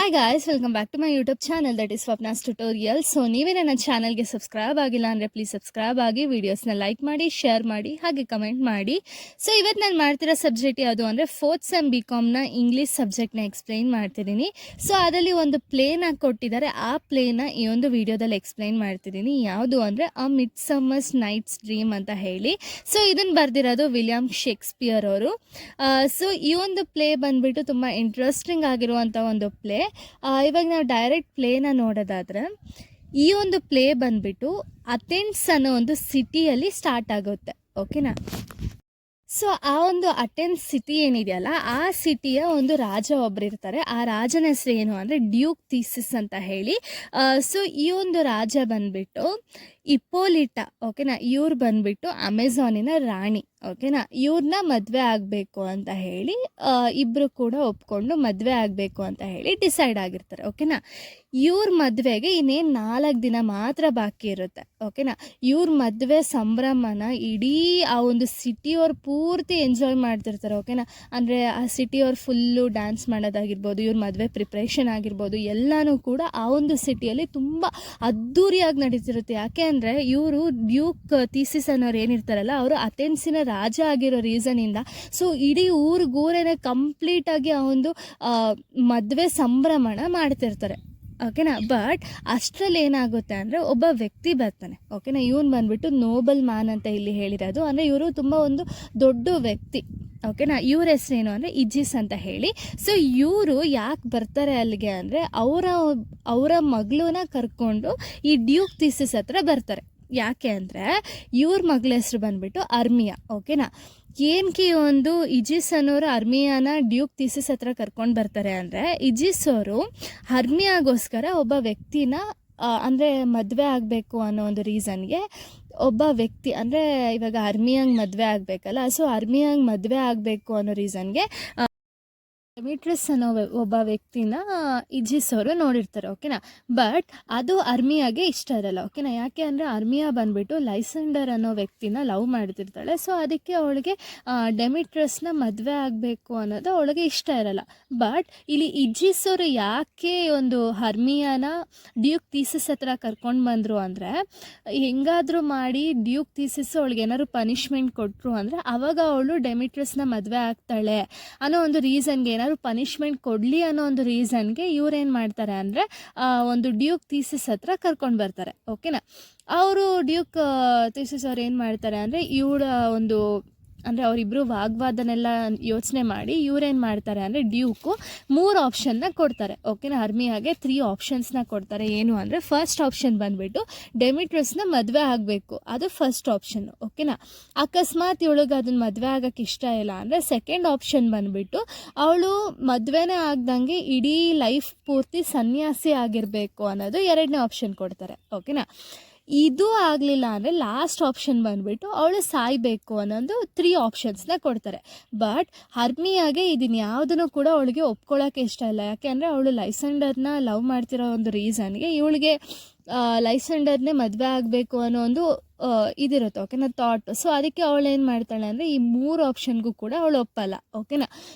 Hi guys, welcome back to my YouTube channel that is Swapna's tutorial. So ನೀವೇ ನನ್ನ ಚಾನಲ್ಗೆ subscribe ಆಗಿಲ್ಲ ಅಂದರೆ ಪ್ಲೀಸ್ ಸಬ್ಸ್ಕ್ರೈಬ್ ಆಗಿ, ವೀಡಿಯೋಸ್ನ ಲೈಕ್ ಮಾಡಿ, ಶೇರ್ ಮಾಡಿ, ಹಾಗೆ ಕಮೆಂಟ್ ಮಾಡಿ. ಸೊ ಇವತ್ತು ನಾನು ಮಾಡ್ತಿರೋ ಸಬ್ಜೆಕ್ಟ್ ಯಾವುದು ಅಂದರೆ 4th ಸೆಮ್ BComನ ಇಂಗ್ಲೀಷ್ ಸಬ್ಜೆಕ್ಟ್ನ ಎಕ್ಸ್ಪ್ಲೈನ್ ಮಾಡ್ತಿದ್ದೀನಿ. ಸೊ ಅದರಲ್ಲಿ ಒಂದು ಪ್ಲೇನ ಕೊಟ್ಟಿದ್ದಾರೆ, ಆ ಪ್ಲೇನ ಈ ಒಂದು ವಿಡಿಯೋದಲ್ಲಿ ಎಕ್ಸ್ಪ್ಲೈನ್ ಮಾಡ್ತಿದ್ದೀನಿ. ಯಾವುದು ಅಂದರೆ ಅ ಮಿಡ್ ಸಮ್ಮರ್ಸ್ ನೈಟ್ಸ್ ಡ್ರೀಮ್ ಅಂತ ಹೇಳಿ. ಸೊ ಇದನ್ನು ಬರೆದಿರೋದು ವಿಲಿಯಂ ಶೇಕ್ಸ್ಪಿಯರ್ ಅವರು. ಸೊ ಈ ಒಂದು ಪ್ಲೇ ಬಂದುಬಿಟ್ಟು ತುಂಬ ಇಂಟ್ರೆಸ್ಟಿಂಗ್ ಆಗಿರುವಂಥ ಒಂದು ಪ್ಲೇ. ಇವಾಗ ನಾವು ಡೈರೆಕ್ಟ್ ಪ್ಲೇನ ನೋಡೋದಾದರೆ, ಈ ಒಂದು ಪ್ಲೇ ಬಂದುಬಿಟ್ಟು ಅಥೆನ್ಸ್ ಅನ್ನೋ ಒಂದು ಸಿಟಿಯಲ್ಲಿ ಸ್ಟಾರ್ಟ್ ಆಗುತ್ತೆ. ಓಕೆನಾ? ಸೊ ಆ ಒಂದು ಅಥೆನ್ಸ್ ಸಿಟಿ ಏನಿದೆಯಲ್ಲ, ಆ ಸಿಟಿಯ ಒಂದು ರಾಜ ಒಬ್ಬರು ಇರ್ತಾರೆ. ಆ ರಾಜನ ಹೆಸರು ಏನು ಅಂದರೆ ಡ್ಯೂಕ್ ಥೀಸಿಸ್ ಅಂತ ಹೇಳಿ. ಸೊ ಈ ಒಂದು ರಾಜ ಬಂದುಬಿಟ್ಟು ಇಪ್ಪೋಲಿಟ. ಓಕೆನಾ? ಇವ್ರು ಬಂದುಬಿಟ್ಟು ಅಮೆಝಾನಿನ ರಾಣಿ. ಓಕೆನಾ? ಇವ್ರನ್ನ ಮದುವೆ ಆಗಬೇಕು ಅಂತ ಹೇಳಿ ಇಬ್ಬರು ಕೂಡ ಒಪ್ಕೊಂಡು ಮದುವೆ ಆಗಬೇಕು ಅಂತ ಹೇಳಿ ಡಿಸೈಡ್ ಆಗಿರ್ತಾರೆ. ಓಕೆನಾ? ಇವ್ರ ಮದುವೆಗೆ ಇನ್ನೇನು 4 ದಿನ ಮಾತ್ರ ಬಾಕಿ ಇರುತ್ತೆ. ಓಕೆನಾ? ಇವ್ರ ಮದುವೆ ಸಂಭ್ರಮನ ಇಡೀ ಆ ಒಂದು ಸಿಟಿಯವ್ರು ಪೂರ್ತಿ ಎಂಜಾಯ್ ಮಾಡ್ತಿರ್ತಾರೆ. ಓಕೆನಾ? ಅಂದರೆ ಆ ಸಿಟಿಯವ್ರು ಫುಲ್ಲು ಡ್ಯಾನ್ಸ್ ಮಾಡೋದಾಗಿರ್ಬೋದು, ಇವ್ರ ಮದುವೆ ಪ್ರಿಪ್ರೇಷನ್ ಆಗಿರ್ಬೋದು, ಎಲ್ಲನೂ ಕೂಡ ಆ ಒಂದು ಸಿಟಿಯಲ್ಲಿ ತುಂಬ ಅದ್ಧೂರಿಯಾಗಿ ನಡೀತಿರುತ್ತೆ. ಯಾಕೆ ಅಂದರೆ ಇವರು ಡ್ಯೂಕ್ ಥೀಸಿಸ್ ಅನ್ನೋರು ಏನಿರ್ತಾರಲ್ಲ, ಅವರು ಅಥೆನ್ಸಿನ ರಾಜ ಆಗಿರೋ ರೀಸನಿಂದ ಸೊ ಇಡೀ ಊರಿಗೂರೇನೆ ಕಂಪ್ಲೀಟಾಗಿ ಆ ಒಂದು ಮದುವೆ ಸಂಭ್ರಮಣ ಮಾಡ್ತಿರ್ತಾರೆ. ಓಕೆನಾ? ಬಟ್ ಅಷ್ಟರಲ್ಲಿ ಏನಾಗುತ್ತೆ ಅಂದರೆ ಒಬ್ಬ ವ್ಯಕ್ತಿ ಬರ್ತಾನೆ. ಓಕೆನಾ? ಇವನು ಬಂದುಬಿಟ್ಟು ನೋಬಲ್ ಮ್ಯಾನ್ ಅಂತ ಇಲ್ಲಿ ಹೇಳಿರೋದು. ಅಂದರೆ ಇವರು ತುಂಬ ಒಂದು ದೊಡ್ಡ ವ್ಯಕ್ತಿ. ಓಕೆನಾ? ಇವ್ರ ಹೆಸರೇನು ಅಂದರೆ ಇಜಿಸ್ ಅಂತ ಹೇಳಿ. ಸೊ ಇವರು ಯಾಕೆ ಬರ್ತಾರೆ ಅಲ್ಲಿಗೆ ಅಂದರೆ ಅವರ ಮಗಳನ್ನ ಕರ್ಕೊಂಡು ಈ ಡ್ಯೂಕ್ ಥೀಸಿಸ್ ಹತ್ರ ಬರ್ತಾರೆ. ಯಾಕೆ ಅಂದರೆ ಇವ್ರ ಮಗಳ ಹೆಸರು ಬಂದುಬಿಟ್ಟು ಅರ್ಮಿಯಾ. ಓಕೆನಾ? ಏನಕ್ಕೆ ಒಂದು ಇಜಿಸ್ ಅನ್ನೋರು ಅರ್ಮಿಯಾನ ಡ್ಯೂಕ್ ಥೀಸಿಸ್ ಹತ್ರ ಕರ್ಕೊಂಡು ಬರ್ತಾರೆ ಅಂದರೆ, ಇಜಿಸ್ ಅವರು ಅರ್ಮಿಯಾಗೋಸ್ಕರ ಒಬ್ಬ ವ್ಯಕ್ತಿನ ಅಂದರೆ ಮದುವೆ ಆಗಬೇಕು ಅನ್ನೋ ಒಂದು ರೀಸನ್ಗೆ ಒಬ್ಬ ವ್ಯಕ್ತಿ, ಅಂದರೆ ಇವಾಗ ಅರ್ಮಿಯಾಂಗೆ ಮದುವೆ ಆಗಬೇಕಲ್ಲ, ಸೊ ಅರ್ಮಿಯಾಂಗೆ ಮದುವೆ ಆಗಬೇಕು ಅನ್ನೋ ರೀಸನ್ಗೆ ಡೆಮಿಟ್ರಸ್ ಅನ್ನೋ ಒಬ್ಬ ವ್ಯಕ್ತಿನ ಇಜಿಸ್ ಅವರು ನೋಡಿರ್ತಾರೆ. ಓಕೆನಾ? ಬಟ್ ಅದು ಅರ್ಮಿಯಾಗೆ ಇಷ್ಟ ಇರಲ್ಲ. ಓಕೆನಾ? ಯಾಕೆ ಅಂದರೆ ಅರ್ಮಿಯಾ ಬಂದುಬಿಟ್ಟು ಲೈಸೆಂಡರ್ ಅನ್ನೋ ವ್ಯಕ್ತಿನ ಲವ್ ಮಾಡ್ತಿರ್ತಾಳೆ. ಸೊ ಅದಕ್ಕೆ ಅವಳಿಗೆ ಡೆಮಿಟ್ರಸ್ನ ಮದುವೆ ಆಗಬೇಕು ಅನ್ನೋದು ಅವಳಿಗೆ ಇಷ್ಟ ಇರಲ್ಲ. ಬಟ್ ಇಲ್ಲಿ ಇಜಿಸ್ ಅವರು ಯಾಕೆ ಒಂದು ಅರ್ಮಿಯಾನ ಡ್ಯೂಕ್ ಥೀಸಿಸ್ ಹತ್ರ ಕರ್ಕೊಂಡು ಬಂದರು ಅಂದರೆ, ಹೆಂಗಾದರೂ ಮಾಡಿ ಡ್ಯೂಕ್ ಥೀಸಿಸ್ ಅವಳಿಗೆ ಏನಾದ್ರು ಪನಿಷ್ಮೆಂಟ್ ಕೊಟ್ಟರು ಅಂದರೆ ಆವಾಗ ಅವಳು ಡೆಮಿಟ್ರಸ್ನ ಮದುವೆ ಆಗ್ತಾಳೆ ಅನ್ನೋ ಒಂದು ರೀಸನ್ಗೆ, ಏನಾದ್ರು ಪನಿಷ್ಮೆಂಟ್ ಕೊಡಲಿ ಅನ್ನೋ ಒಂದು ರೀಸನ್ಗೆ ಇವ್ರೇನು ಮಾಡ್ತಾರೆ ಅಂದರೆ ಒಂದು ಡ್ಯೂಕ್ ಥೀಸಿಸ್ ಹತ್ರ ಕರ್ಕೊಂಡು ಬರ್ತಾರೆ. ಓಕೆನಾ? ಅವರು ಡ್ಯೂಕ್ ಥೀಸಿಸ್ ಅವ್ರು ಏನು ಮಾಡ್ತಾರೆ ಅಂದರೆ ಇವಳ ಒಂದು ಅಂದರೆ ಅವರಿಬ್ಬರು ವಾಗ್ವಾದನೆಲ್ಲ ಯೋಚನೆ ಮಾಡಿ ಇವ್ರೇನು ಮಾಡ್ತಾರೆ ಅಂದರೆ ಡ್ಯೂಕು 3 ಆಪ್ಷನ್ನ ಕೊಡ್ತಾರೆ. ಓಕೆನಾ? ಅರ್ಮಿಯಾಗೆ 3 ಆಪ್ಷನ್ಸ್ನ ಕೊಡ್ತಾರೆ. ಏನು ಅಂದರೆ ಫಸ್ಟ್ ಆಪ್ಷನ್ ಬಂದುಬಿಟ್ಟು ಡೆಮಿಟ್ರಸ್ನ ಮದುವೆ ಆಗಬೇಕು, ಅದು ಫಸ್ಟ್ ಆಪ್ಷನ್. ಓಕೆನಾ? ಅಕಸ್ಮಾತ್ ಇವಳಿಗೆ ಅದನ್ನ ಮದುವೆ ಆಗೋಕ್ಕೆ ಇಷ್ಟ ಇಲ್ಲ ಅಂದರೆ ಸೆಕೆಂಡ್ ಆಪ್ಷನ್ ಬಂದುಬಿಟ್ಟು ಅವಳು ಮದುವೆನೇ ಆಗ್ದಂಗೆ ಇಡೀ ಲೈಫ್ ಪೂರ್ತಿ ಸನ್ಯಾಸಿ ಆಗಿರಬೇಕು ಅನ್ನೋದು 2ನೇ ಆಪ್ಷನ್ ಕೊಡ್ತಾರೆ. ಓಕೆನಾ? ಇದು ಆಗಲಿಲ್ಲ ಅಂದರೆ ಲಾಸ್ಟ್ ಆಪ್ಷನ್ ಬಂದುಬಿಟ್ಟು ಅವಳು ಸಾಯಬೇಕು ಅನ್ನೋದು 3 ಆಪ್ಷನ್ಸ್ನ ಕೊಡ್ತಾರೆ. ಬಟ್ ಅರ್ಮಿಯಾಗೆ ಇದನ್ನು ಯಾವುದನ್ನು ಕೂಡ ಅವಳಿಗೆ ಒಪ್ಕೊಳ್ಳೋಕ್ಕೆ ಇಷ್ಟ ಇಲ್ಲ. ಯಾಕೆ ಅಂದರೆ ಅವಳು ಲೈಸೆಂಡರ್ನ ಲವ್ ಮಾಡ್ತಿರೋ ಒಂದು ರೀಸನ್ಗೆ ಇವಳಿಗೆ ಲೈಸೆಂಡರ್ನೇ ಮದುವೆ ಆಗಬೇಕು ಅನ್ನೋ ಒಂದು ಇದಿರುತ್ತೆ. ಓಕೆನಾ? ಥಾಟ್. ಸೊ ಅದಕ್ಕೆ ಅವಳು ಏನು ಮಾಡ್ತಾಳೆ ಅಂದರೆ ಈ 3 ಆಪ್ಷನ್ಗೂ ಕೂಡ ಅವಳು ಒಪ್ಪಲ್ಲ. ಓಕೆನಾ?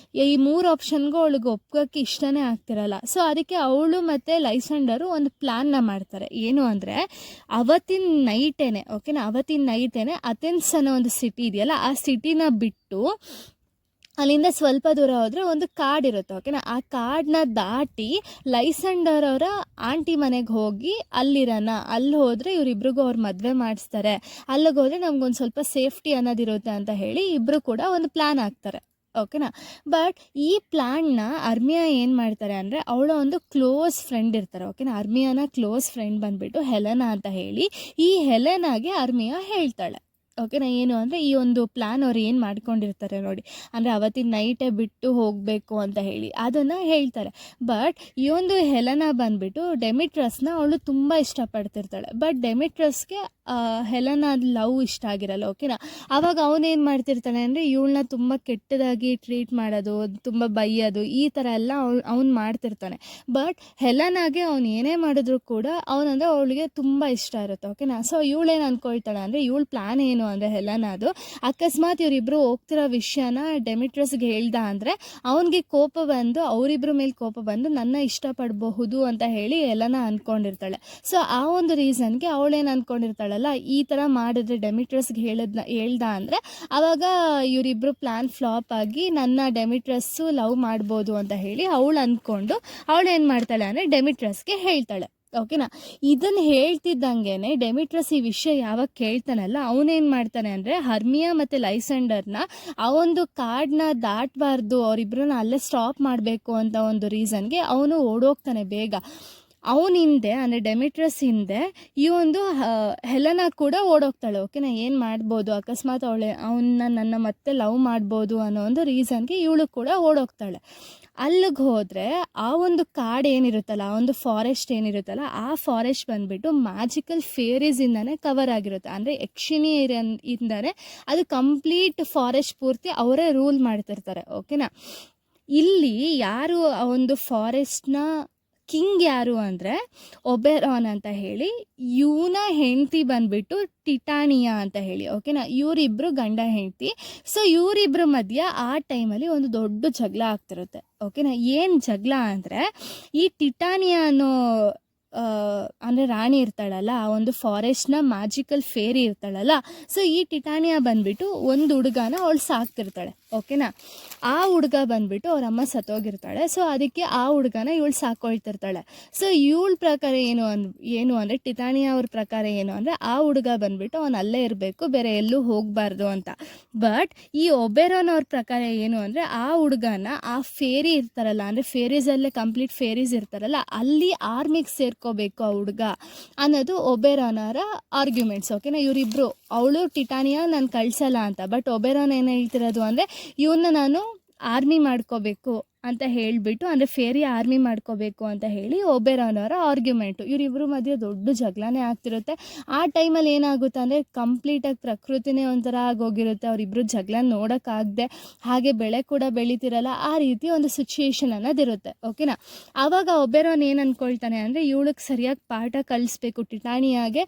ಈ 3 ಆಪ್ಷನ್ಗೂ ಅವಳಿಗೆ ಒಪ್ಪೋಕ್ಕೆ ಇಷ್ಟನೇ ಆಗ್ತಿರಲ್ಲ. ಸೊ ಅದಕ್ಕೆ ಅವಳು ಮತ್ತು ಲೈಸೆಂಡರು ಒಂದು ಪ್ಲ್ಯಾನ್ನ ಮಾಡ್ತಾರೆ. ಏನು ಅಂದರೆ ಅವತ್ತಿನ ನೈಟೇನೆ ಅಥೆನ್ಸ್ ಅನ್ನೋ ಒಂದು ಸಿಟಿ ಇದೆಯಲ್ಲ, ಆ ಸಿಟಿನ ಬಿಟ್ಟು ಅಲ್ಲಿಂದ ಸ್ವಲ್ಪ ದೂರ ಹೋದರೆ ಒಂದು ಕಾಡಿರುತ್ತೆ. ಓಕೆನಾ? ಆ ಕಾಡನ್ನ ದಾಟಿ ಲೈಸೆಂಡರ್ ಅವರ ಆಂಟಿ ಮನೆಗೆ ಹೋಗಿ ಅಲ್ಲಿರೋಣ, ಅಲ್ಲಿ ಹೋದರೆ ಇವರಿಬ್ರಿಗೂ ಅವ್ರು ಮದುವೆ ಮಾಡಿಸ್ತಾರೆ, ಅಲ್ಲಿಗೆ ಹೋದರೆ ನಮ್ಗೊಂದು ಸ್ವಲ್ಪ ಸೇಫ್ಟಿ ಅನ್ನೋದಿರುತ್ತೆ ಅಂತ ಹೇಳಿ ಇಬ್ಬರು ಕೂಡ ಒಂದು ಪ್ಲ್ಯಾನ್ ಹಾಕ್ತಾರೆ. ಓಕೆನಾ? ಬಟ್ ಈ ಪ್ಲ್ಯಾನ್ನ ಅರ್ಮಿಯಾ ಏನು ಮಾಡ್ತಾರೆ ಅಂದರೆ ಅವಳ ಒಂದು ಕ್ಲೋಸ್ ಫ್ರೆಂಡ್ ಇರ್ತಾರೆ. ಓಕೆನಾ? ಅರ್ಮಿಯಾನ ಕ್ಲೋಸ್ ಫ್ರೆಂಡ್ ಬಂದುಬಿಟ್ಟು ಹೆಲೆನಾ ಅಂತ ಹೇಳಿ, ಈ ಹೆಲೆನಾಗೆ ಅರ್ಮಿಯಾ ಹೇಳ್ತಾಳೆ. ಓಕೆನಾ? ಏನು ಅಂದರೆ ಈ ಒಂದು ಪ್ಲ್ಯಾನ್ ಅವ್ರು ಏನು ಮಾಡ್ಕೊಂಡಿರ್ತಾರೆ ನೋಡಿ, ಅಂದರೆ ಅವತ್ತಿನ ನೈಟೇ ಬಿಟ್ಟು ಹೋಗಬೇಕು ಅಂತ ಹೇಳಿ ಅದನ್ನು ಹೇಳ್ತಾರೆ. ಬಟ್ ಈ ಒಂದು ಹೆಲೆನಾ ಬಂದುಬಿಟ್ಟು ಡೆಮಿಟ್ರಸ್ನ ಅವಳು ತುಂಬ ಇಷ್ಟಪಡ್ತಿರ್ತಾಳೆ. ಬಟ್ ಡೆಮಿಟ್ರಸ್ಗೆ ಹೆಲನಾದ ಲವ್ ಇಷ್ಟ ಆಗಿರಲ್ಲ, ಓಕೆನಾ. ಆವಾಗ ಅವನೇನು ಮಾಡ್ತಿರ್ತಾನೆ ಅಂದರೆ ಇವಳನ್ನ ತುಂಬ ಕೆಟ್ಟದಾಗಿ ಟ್ರೀಟ್ ಮಾಡೋದು, ತುಂಬ ಬೈಯೋದು, ಈ ಥರ ಎಲ್ಲ ಅವ್ನು ಮಾಡ್ತಿರ್ತಾನೆ. ಬಟ್ ಹೆಲನಾಗೆ ಅವ್ನು ಏನೇ ಮಾಡಿದ್ರು ಕೂಡ ಅವನಂದರೆ ಅವಳಿಗೆ ತುಂಬ ಇಷ್ಟ ಇರುತ್ತೆ, ಓಕೆನಾ. ಸೊ ಇವಳೇನು ಅಂದ್ಕೊಳ್ತಾಳೆ ಅಂದರೆ ಇವಳ ಪ್ಲ್ಯಾನ್ ಏನು ಅಂದರೆ ಹೆಲನಾದು, ಅಕಸ್ಮಾತ್ ಇವರಿಬ್ಬರು ಹೋಗ್ತಿರೋ ವಿಷಯನ ಡೆಮಿಟ್ರಸ್ಗೆ ಹೇಳ್ದ ಅಂದರೆ ಅವನಿಗೆ ಕೋಪ ಬಂದು, ಅವರಿಬ್ಬರ ಮೇಲೆ ಕೋಪ ಬಂದು ನನ್ನ ಇಷ್ಟಪಡಬಹುದು ಅಂತ ಹೇಳಿ ಹೆಲನ ಅಂದ್ಕೊಂಡಿರ್ತಾಳೆ. ಸೊ ಆ ಒಂದು ರೀಸನ್ಗೆ ಅವಳೇನು ಅಂದ್ಕೊಂಡಿರ್ತಾಳಲ್ಲ, ಈ ಥರ ಮಾಡಿದ್ರೆ ಡೆಮಿಟ್ರಸ್ಗೆ ಹೇಳ್ದ ಅಂದರೆ ಆವಾಗ ಇವರಿಬ್ಬರು ಪ್ಲ್ಯಾನ್ ಫ್ಲಾಪ್ ಆಗಿ ನನ್ನ ಡೆಮಿಟ್ರಸ್ಸು ಲವ್ ಮಾಡ್ಬೋದು ಅಂತ ಹೇಳಿ ಅವಳು ಅಂದ್ಕೊಂಡು ಅವಳೇನು ಮಾಡ್ತಾಳೆ ಅಂದರೆ ಡೆಮಿಟ್ರಸ್ಗೆ ಹೇಳ್ತಾಳೆ, ಓಕೆನಾ. ಇದನ್ನು ಹೇಳ್ತಿದ್ದಂಗೆ ಡೆಮಿಟ್ರಸ್ ಈ ವಿಷಯ ಯಾವಾಗ ಕೇಳ್ತಾನಲ್ಲ, ಅವನೇನು ಮಾಡ್ತಾನೆ ಅಂದರೆ ಹರ್ಮಿಯಾ ಮತ್ತು ಲೈಸೆಂಡರ್ನ ಆ ಒಂದು ಕಾಡನ್ನ ದಾಟಬಾರ್ದು, ಅವರಿಬ್ಬರನ್ನ ಅಲ್ಲೇ ಸ್ಟಾಪ್ ಮಾಡಬೇಕು ಅಂತ ಒಂದು ರೀಸನ್ಗೆ ಅವನು ಓಡೋಗ್ತಾನೆ ಬೇಗ. ಅವನ ಹಿಂದೆ ಅಂದರೆ ಡೆಮಿಟ್ರಸ್ ಹಿಂದೆ ಈ ಒಂದು ಹೆಲನ ಕೂಡ ಓಡೋಗ್ತಾಳೆ, ಓಕೆನಾ. ಏನು ಮಾಡ್ಬೋದು, ಅಕಸ್ಮಾತ್ ನನ್ನ ಮತ್ತೆ ಲವ್ ಮಾಡ್ಬೋದು ಅನ್ನೋ ಒಂದು ರೀಸನ್ಗೆ ಇವಳು ಕೂಡ ಓಡೋಗ್ತಾಳೆ. ಅಲ್ಲಿಗೆ ಹೋದರೆ ಆ ಒಂದು ಕಾಡು ಏನಿರುತ್ತಲ್ಲ, ಆ ಒಂದು ಫಾರೆಸ್ಟ್ ಏನಿರುತ್ತಲ್ಲ, ಆ ಫಾರೆಸ್ಟ್ ಬಂದುಬಿಟ್ಟು ಮ್ಯಾಜಿಕಲ್ ಫೇರೀಸಿಂದನೇ ಕವರ್ ಆಗಿರುತ್ತೆ. ಅಂದರೆ ಯಕ್ಷಿಣಿ ಇಂದನೇ ಅದು ಕಂಪ್ಲೀಟ್ ಫಾರೆಸ್ಟ್ ಪೂರ್ತಿ ಅವರೇ ರೂಲ್ ಮಾಡ್ತಿರ್ತಾರೆ, ಓಕೆನಾ. ಇಲ್ಲಿ ಯಾರು ಆ ಒಂದು ಫಾರೆಸ್ಟ್ನ ಕಿಂಗ್ ಯಾರು ಅಂದರೆ ಒಬೆರಾನ್ ಅಂತ ಹೇಳಿ, ಇವನ ಹೆಂಡತಿ ಬಂದುಬಿಟ್ಟು ಟಿಟಾನಿಯಾ ಅಂತ ಹೇಳಿ, ಓಕೆನಾ. ಇವರಿಬ್ಬರು ಗಂಡ ಹೆಂಡತಿ. ಸೊ ಇವರಿಬ್ಬರ ಮಧ್ಯೆ ಆ ಟೈಮಲ್ಲಿ ಒಂದು ದೊಡ್ಡ ಜಗಳ ಆಗ್ತಿರುತ್ತೆ, ಓಕೆನಾ. ಏನು ಜಗಳ ಅಂದರೆ ಈ ಟಿಟಾನಿಯಾ ಅನ್ನೋ ಅಂದರೆ ರಾಣಿ ಇರ್ತಾಳಲ್ಲ, ಆ ಒಂದು ಫಾರೆಸ್ಟ್ನ ಮ್ಯಾಜಿಕಲ್ ಫೇರಿ ಇರ್ತಾಳಲ್ಲ, ಸೊ ಈ ಟಿಟಾನಿಯಾ ಬಂದುಬಿಟ್ಟು ಒಂದು ಹುಡುಗನ ಅವಳು ಸಾಕ್ತಿರ್ತಾಳೆ, ಓಕೆನಾ. ಆ ಹುಡುಗ ಬಂದುಬಿಟ್ಟು ಅವರಮ್ಮ ಸತ್ತೋಗಿರ್ತಾಳೆ. ಸೊ ಅದಕ್ಕೆ ಆ ಹುಡುಗನ ಇವಳು ಸಾಕೊಳ್ತಿರ್ತಾಳೆ. ಸೊ ಇವಳ ಪ್ರಕಾರ ಏನು ಅಂದರೆ ಟಿಟಾನಿಯಾ ಅವ್ರ ಪ್ರಕಾರ ಏನು ಅಂದರೆ ಆ ಹುಡುಗ ಬಂದುಬಿಟ್ಟು ಅವನು ಅಲ್ಲೇ ಇರಬೇಕು, ಬೇರೆ ಎಲ್ಲೂ ಹೋಗಬಾರ್ದು ಅಂತ. ಬಟ್ ಈ ಒಬೆರಾನ್ ಅವ್ರ ಪ್ರಕಾರ ಏನು ಅಂದರೆ ಆ ಹುಡುಗನ ಆ ಫೇರಿ ಇರ್ತಾರಲ್ಲ, ಅಂದರೆ ಫೇರೀಸಲ್ಲೇ ಕಂಪ್ಲೀಟ್ ಫೇರೀಸ್ ಇರ್ತಾರಲ್ಲ, ಅಲ್ಲಿ ಆರ್ಮಿಗೆ ಸೇರ್ಕೋಬೇಕು ಆ ಹುಡುಗ ಅನ್ನೋದು ಒಬೆರಾನ್ ಅವರ ಆರ್ಗ್ಯುಮೆಂಟ್ಸ್, ಓಕೆನಾ. ಇವರಿಬ್ಬರು, ಅವಳು ಟಿಟಾನಿಯಾ ನಾನು ಕಳಿಸಲ್ಲ ಅಂತ, ಬಟ್ ಒಬೆರಾನ್ ಏನು ಹೇಳ್ತಿರೋದು ಅಂದರೆ ಇವನ್ನ ನಾನು ಆರ್ಮಿ ಮಾಡ್ಕೋಬೇಕು ಅಂತ ಹೇಳಿಬಿಟ್ಟು, ಅಂದರೆ ಫೇರಿ ಆರ್ಮಿ ಮಾಡ್ಕೋಬೇಕು ಅಂತ ಹೇಳಿ ಒಬೆರಾನ್ ಅವರ ಆರ್ಗ್ಯುಮೆಂಟು. ಇವರಿಬ್ಬರು ಮಧ್ಯೆ ದೊಡ್ಡ ಜಗಳನೇ ಆಗ್ತಿರುತ್ತೆ. ಆ ಟೈಮಲ್ಲಿ ಏನಾಗುತ್ತೆ ಅಂದರೆ ಕಂಪ್ಲೀಟಾಗಿ ಪ್ರಕೃತಿನೇ ಒಂಥರ ಆಗೋಗಿರುತ್ತೆ, ಅವರಿಬ್ಬರು ಜಗಳ ನೋಡೋಕ್ಕಾಗದೆ, ಹಾಗೆ ಬೆಳೆ ಕೂಡ ಬೆಳೀತಿರಲ್ಲ, ಆ ರೀತಿ ಒಂದು ಸಿಚುಯೇಷನ್ ಅನ್ನೋದಿರುತ್ತೆ, ಓಕೆನಾ. ಆವಾಗ ಒಬೆರಾನ್ ಏನು ಅಂದ್ಕೊಳ್ತಾನೆ ಅಂದರೆ ಇವಳಿಗೆ ಸರಿಯಾಗಿ ಪಾಠ ಕಲಿಸ್ಬೇಕು, ಟಿಟಾನಿಯಾಗೆ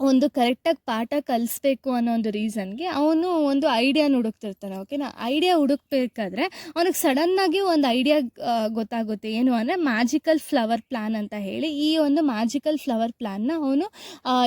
ಒಂದು ಕರೆಕ್ಟಾಗಿ ಪಾಠ ಕಲಿಸ್ಬೇಕು ಅನ್ನೋ ಒಂದು ರೀಸನ್ಗೆ ಅವನು ಒಂದು ಐಡಿಯಾನ ಹುಡುಕ್ತಿರ್ತಾನೆ, ಓಕೆನಾ. ಐಡಿಯಾ ಹುಡುಕ್ಬೇಕಾದ್ರೆ ಅವನಿಗೆ ಸಡನ್ನಾಗಿ ಒಂದು ಐಡಿಯಾ ಗೊತ್ತಾಗುತ್ತೆ, ಏನು ಅಂದರೆ ಮ್ಯಾಜಿಕಲ್ ಫ್ಲವರ್ ಪ್ಲ್ಯಾನ್ ಅಂತ ಹೇಳಿ. ಈ ಒಂದು ಮ್ಯಾಜಿಕಲ್ ಫ್ಲವರ್ ಪ್ಲ್ಯಾನ್ನ ಅವನು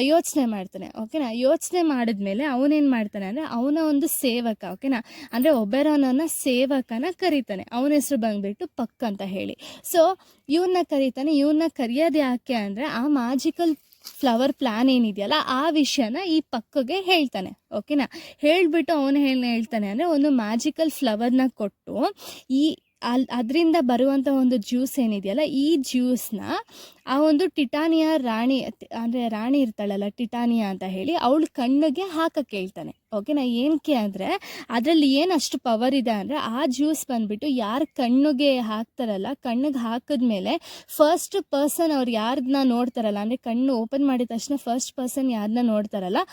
ಯೋಚನೆ ಮಾಡ್ತಾನೆ, ಓಕೆನಾ. ಯೋಚನೆ ಮಾಡಿದ್ಮೇಲೆ ಅವನೇನು ಮಾಡ್ತಾನೆ ಅಂದರೆ ಅವನ ಒಂದು ಸೇವಕ, ಓಕೆನಾ, ಅಂದರೆ ಒಬೆರಾನನ್ನ ಸೇವಕನ ಕರೀತಾನೆ. ಅವನ ಹೆಸರು ಬಂದುಬಿಟ್ಟು ಪಕ್ ಅಂತ ಹೇಳಿ. ಸೊ ಇವನ್ನ ಕರೀತಾನೆ. ಇವನ್ನ ಕರೆಯೋದು ಯಾಕೆ ಅಂದರೆ ಆ ಮ್ಯಾಜಿಕಲ್ ಫ್ಲವರ್ ಪ್ಲ್ಯಾನ್ ಏನಿದೆಯಲ್ಲ ಆ ವಿಷಯನ ಈ ಪಕ್ಕಗೆ ಹೇಳ್ತಾನೆ, ಓಕೆನಾ. ಹೇಳಿಬಿಟ್ಟು ಅವನು ಹೇಳ್ತಾನೆ ಅಂದರೆ ಒಂದು ಮ್ಯಾಜಿಕಲ್ ಫ್ಲವರ್ನ ಕೊಟ್ಟು ಅದರಿಂದ ಬರುವಂಥ ಒಂದು ಜ್ಯೂಸ್ ಏನಿದೆಯಲ್ಲ, ಈ ಜ್ಯೂಸ್ನ ಆ ಒಂದು ಟಿಟಾನಿಯಾ ರಾಣಿ, ಅಂದರೆ ರಾಣಿ ಇರ್ತಾಳಲ್ಲ ಟಿಟಾನಿಯಾ ಅಂತ ಹೇಳಿ, ಅವಳ ಕಣ್ಣಿಗೆ ಹಾಕಕ್ಕೆ ಹೇಳ್ತಾನೆ, ಓಕೆನಾ. ಏನಕ್ಕೆ ಅಂದರೆ ಅದರಲ್ಲಿ ಏನು ಅಷ್ಟು ಪವರ್ ಇದೆ ಅಂದರೆ ಆ ಜ್ಯೂಸ್ ಬಂದುಬಿಟ್ಟು ಯಾರು ಕಣ್ಣಿಗೆ ಹಾಕ್ತಾರಲ್ಲ, ಕಣ್ಣಿಗೆ ಹಾಕಿದ್ಮೇಲೆ ಫಸ್ಟ್ ಪರ್ಸನ್ ಅವ್ರು ಯಾರನ್ನ ನೋಡ್ತಾರಲ್ಲ, ಅಂದರೆ ಕಣ್ಣು ಓಪನ್ ಮಾಡಿದ ತಕ್ಷಣ ಫಸ್ಟ್ ಪರ್ಸನ್ ಯಾರನ್ನ ನೋಡ್ತಾರಲ್ಲ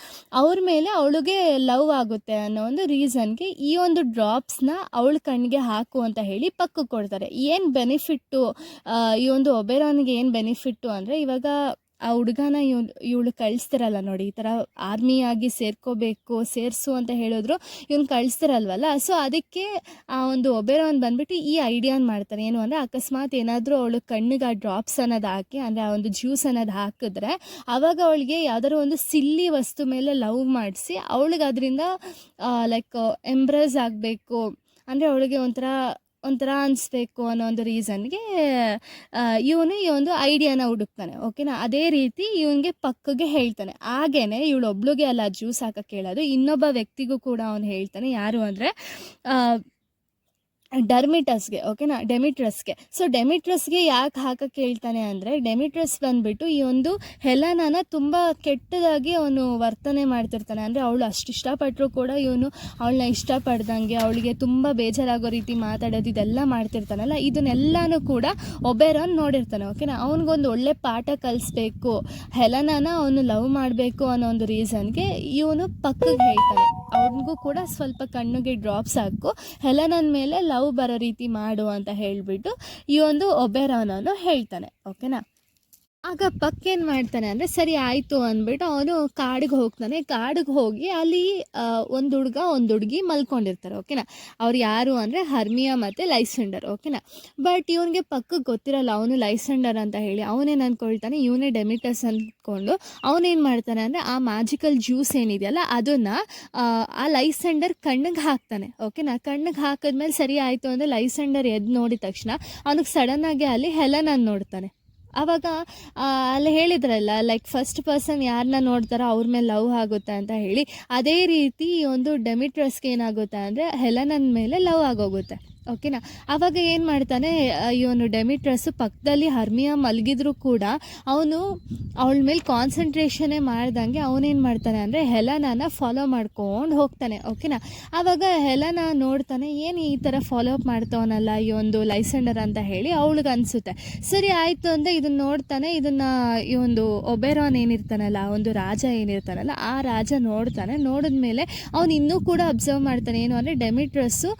ಅವ್ರ ಮೇಲೆ ಅವಳಿಗೆ ಲವ್ ಆಗುತ್ತೆ ಅನ್ನೋ ಒಂದು ರೀಸನ್ಗೆ ಈ ಒಂದು ಡ್ರಾಪ್ಸ್ನ ಅವಳ ಕಣ್ಣಿಗೆ ಹಾಕು ಅಂತ ಹೇಳಿ ಪಕ್ಕಕ್ಕೆ ಕೊಡ್ತಾರೆ. ಏನು ಬೆನಿಫಿಟ್ಟು ಈ ಒಂದು ಒಬೆರಾನ್ಗೆ ಏನು ಬೆನಿಫಿಟ್ಟು ಅಂದರೆ, ಇವಾಗ ಆ ಹುಡುಗನ ಇವಳು ಕಳಿಸ್ತಿರಲ್ಲ ನೋಡಿ, ಈ ಥರ ಆರ್ಮಿಯಾಗಿ ಸೇರಿಸು ಅಂತ ಹೇಳಿದ್ರು ಇವ್ನು ಕಳಿಸ್ತಿರಲ್ವಲ್ಲ. ಸೊ ಅದಕ್ಕೆ ಆ ಒಂದು ಒಬೆರಾನ್ ಬಂದುಬಿಟ್ಟು ಈ ಐಡಿಯಾನ ಮಾಡ್ತಾನೆ, ಏನು ಅಂದರೆ ಅಕಸ್ಮಾತ್ ಏನಾದರೂ ಅವಳು ಕಣ್ಣಿಗೆ ಆ ಡ್ರಾಪ್ಸ್ ಅನ್ನೋದು ಹಾಕಿ, ಅಂದರೆ ಆ ಒಂದು ಜ್ಯೂಸ್ ಅನ್ನೋದು ಹಾಕಿದ್ರೆ ಆವಾಗ ಅವಳಿಗೆ ಯಾವುದಾದ್ರು ಒಂದು ಸಿಲ್ಲಿ ವಸ್ತು ಮೇಲೆ ಲವ್ ಮಾಡಿಸಿ ಅವಳಿಗೆ ಅದರಿಂದ ಲೈಕ್ ಎಂಬ್ರೇಸ್ ಆಗಬೇಕು, ಅಂದರೆ ಅವಳಿಗೆ ಒಂಥರ ಅನಿಸ್ಬೇಕು ಅನ್ನೋ ಒಂದು ರೀಸನ್ಗೆ ಇವನು ಈ ಒಂದು ಐಡಿಯಾನ ಹುಡುಕ್ತಾನೆ, ಓಕೆನಾ. ಅದೇ ರೀತಿ ಇವನಿಗೆ ಪಕ್ಕಗೆ ಹೇಳ್ತಾನೆ. ಹಾಗೇನೆ ಇವಳೊಬ್ಳಿಗೆ ಅಲ್ಲ ಜ್ಯೂಸ್ ಹಾಕಕ್ಕೆ ಹೇಳೋದು, ಇನ್ನೊಬ್ಬ ವ್ಯಕ್ತಿಗೂ ಕೂಡ ಅವನು ಹೇಳ್ತಾನೆ. ಯಾರು ಅಂದರೆ ಡರ್ಮಿಟಸ್ಗೆ, ಓಕೆನಾ, ಡೆಮಿಟ್ರಸ್ಗೆ. ಸೊ ಡೆಮಿಟ್ರಸ್ಗೆ ಯಾಕೆ ಹಾಕಕ್ಕೆ ಹೇಳ್ತಾನೆ ಅಂದರೆ, ಡೆಮಿಟ್ರಸ್ ಬಂದುಬಿಟ್ಟು ಈ ಒಂದು ಹೆಲನನ ತುಂಬ ಕೆಟ್ಟದಾಗಿ ಅವನು ವರ್ತನೆ ಮಾಡ್ತಿರ್ತಾನೆ. ಅಂದರೆ ಅವಳು ಅಷ್ಟು ಇಷ್ಟಪಟ್ಟರು ಕೂಡ ಇವನು ಅವಳನ್ನ ಇಷ್ಟಪಡ್ದಂಗೆ, ಅವಳಿಗೆ ತುಂಬ ಬೇಜಾರಾಗೋ ರೀತಿ ಮಾತಾಡೋದು, ಇದೆಲ್ಲ ಮಾಡ್ತಿರ್ತಾನಲ್ಲ, ಇದನ್ನೆಲ್ಲನೂ ಕೂಡ ಒಬೆರಾನ್ ನೋಡಿರ್ತಾನೆ. ಓಕೆನಾ, ಅವ್ನಿಗೊಂದು ಒಳ್ಳೆ ಪಾಠ ಕಲಿಸ್ಬೇಕು, ಹೆಲನನ ಅವನು ಲವ್ ಮಾಡಬೇಕು ಅನ್ನೋ ಒಂದು ರೀಸನ್ಗೆ ಇವನು ಪಕ್ಕಕ್ಕೆ ಹೇಳ್ತಾನೆ, ಅವನಿಗೂ ಕೂಡ ಸ್ವಲ್ಪ ಕಣ್ಣಿಗೆ ಡ್ರಾಪ್ಸ್ ಹಾಕು, ಹೆಲನನ ಮೇಲೆ ಲವ್ ಬರೋ ರೀತಿ ಮಾಡು ಅಂತ ಹೇಳಿಬಿಟ್ಟು ಈ ಒಂದು ಒಬೆರಾನನು ಹೇಳ್ತಾನೆ. ಓಕೆನಾ, ಆಗ ಪಕ್ಕೇನು ಮಾಡ್ತಾನೆ ಅಂದರೆ, ಸರಿ ಆಯಿತು ಅಂದ್ಬಿಟ್ಟು ಅವನು ಕಾಡಿಗೆ ಹೋಗ್ತಾನೆ. ಕಾಡಿಗೆ ಹೋಗಿ ಅಲ್ಲಿ ಒಂದು ಹುಡುಗ ಒಂದು ಹುಡುಗಿ ಮಲ್ಕೊಂಡಿರ್ತಾರೆ. ಓಕೆನಾ, ಅವ್ರು ಯಾರು ಅಂದರೆ ಹರ್ಮಿಯಾ ಮತ್ತು ಲೈಸೆಂಡರ್. ಓಕೆನಾ, ಬಟ್ ಇವನಿಗೆ ಪಕ್ಕಕ್ಕೆ ಗೊತ್ತಿರಲ್ಲ ಅವನು ಲೈಸೆಂಡರ್ ಅಂತ ಹೇಳಿ. ಅವನೇನು ಅಂದ್ಕೊಳ್ತಾನೆ, ಇವನೇ ಡೆಮಿಟಸ್ ಅಂದ್ಕೊಂಡು ಅವನೇನು ಮಾಡ್ತಾನೆ ಅಂದರೆ, ಆ ಮ್ಯಾಜಿಕಲ್ ಜ್ಯೂಸ್ ಏನಿದೆಯಲ್ಲ ಅದನ್ನು ಆ ಲೈಸೆಂಡರ್ ಕಣ್ಣಿಗೆ ಹಾಕ್ತಾನೆ. ಓಕೆನಾ, ಕಣ್ಣಿಗೆ ಹಾಕಿದ್ಮೇಲೆ ಸರಿ ಆಯಿತು ಅಂದರೆ ಲೈಸೆಂಡರ್ ಎದ್ದು ನೋಡಿದ ತಕ್ಷಣ ಅವನಿಗೆ ಸಡನ್ನಾಗಿ ಅಲ್ಲಿ ಹೆಲನನ್ನು ನೋಡ್ತಾನೆ. ಆವಾಗ ಅಲ್ಲಿ ಹೇಳಿದ್ರಲ್ಲ, ಲೈಕ್ ಫಸ್ಟ್ ಪರ್ಸನ್ ಯಾರನ್ನ ನೋಡ್ತಾರೋ ಅವ್ರ ಮೇಲೆ ಲವ್ ಆಗುತ್ತೆ ಅಂತ ಹೇಳಿ, ಅದೇ ರೀತಿ ಈ ಒಂದು ಡೆಮಿಟ್ರಸ್ಗೆ ಏನಾಗುತ್ತೆ ಅಂದರೆ ಹೆಲನನ್ ಮೇಲೆ ಲವ್ ಆಗೋಗುತ್ತೆ. ಓಕೆನಾ, ಆವಾಗ ಏನು ಮಾಡ್ತಾನೆ, ಇವನು ಡೆಮಿಟ್ರಸ್ಸು ಪಕ್ಕದಲ್ಲಿ ಹರ್ಮಿಯಾ ಮಲಗಿದ್ರು ಕೂಡ ಅವನು ಅವಳ ಮೇಲೆ ಕಾನ್ಸಂಟ್ರೇಷನ್ನೇ ಮಾಡ್ದಂಗೆ ಅವನೇನು ಮಾಡ್ತಾನೆ ಅಂದರೆ ಹೆಲನನ ಫಾಲೋ ಮಾಡ್ಕೊಂಡು ಹೋಗ್ತಾನೆ. ಓಕೆನಾ, ಆವಾಗ ಹೆಲನ ನೋಡ್ತಾನೆ, ಏನು ಈ ಥರ ಫಾಲೋ ಅಪ್ ಮಾಡ್ತವನಲ್ಲ ಈ ಒಂದು ಲೈಸೆಂಡರ್ ಅಂತ ಹೇಳಿ ಅವಳಿಗೆ ಅನಿಸುತ್ತೆ. ಸರಿ ಆಯಿತು ಅಂತ ಇದನ್ನು ನೋಡ್ತಾನೆ. ಇದನ್ನು ಈ ಒಂದು ಒಬೆರಾನ್ ಏನಿರ್ತಾನಲ್ಲ, ಒಂದು ರಾಜ ಏನಿರ್ತಾನಲ್ಲ, ಆ ರಾಜ ನೋಡ್ತಾನೆ. ನೋಡಿದ್ಮೇಲೆ ಅವನು ಇನ್ನೂ ಕೂಡ ಅಬ್ಸರ್ವ್ ಮಾಡ್ತಾನೆ, ಏನು ಅಂದರೆ ಡೆಮಿಟ್ರಸ್ಸು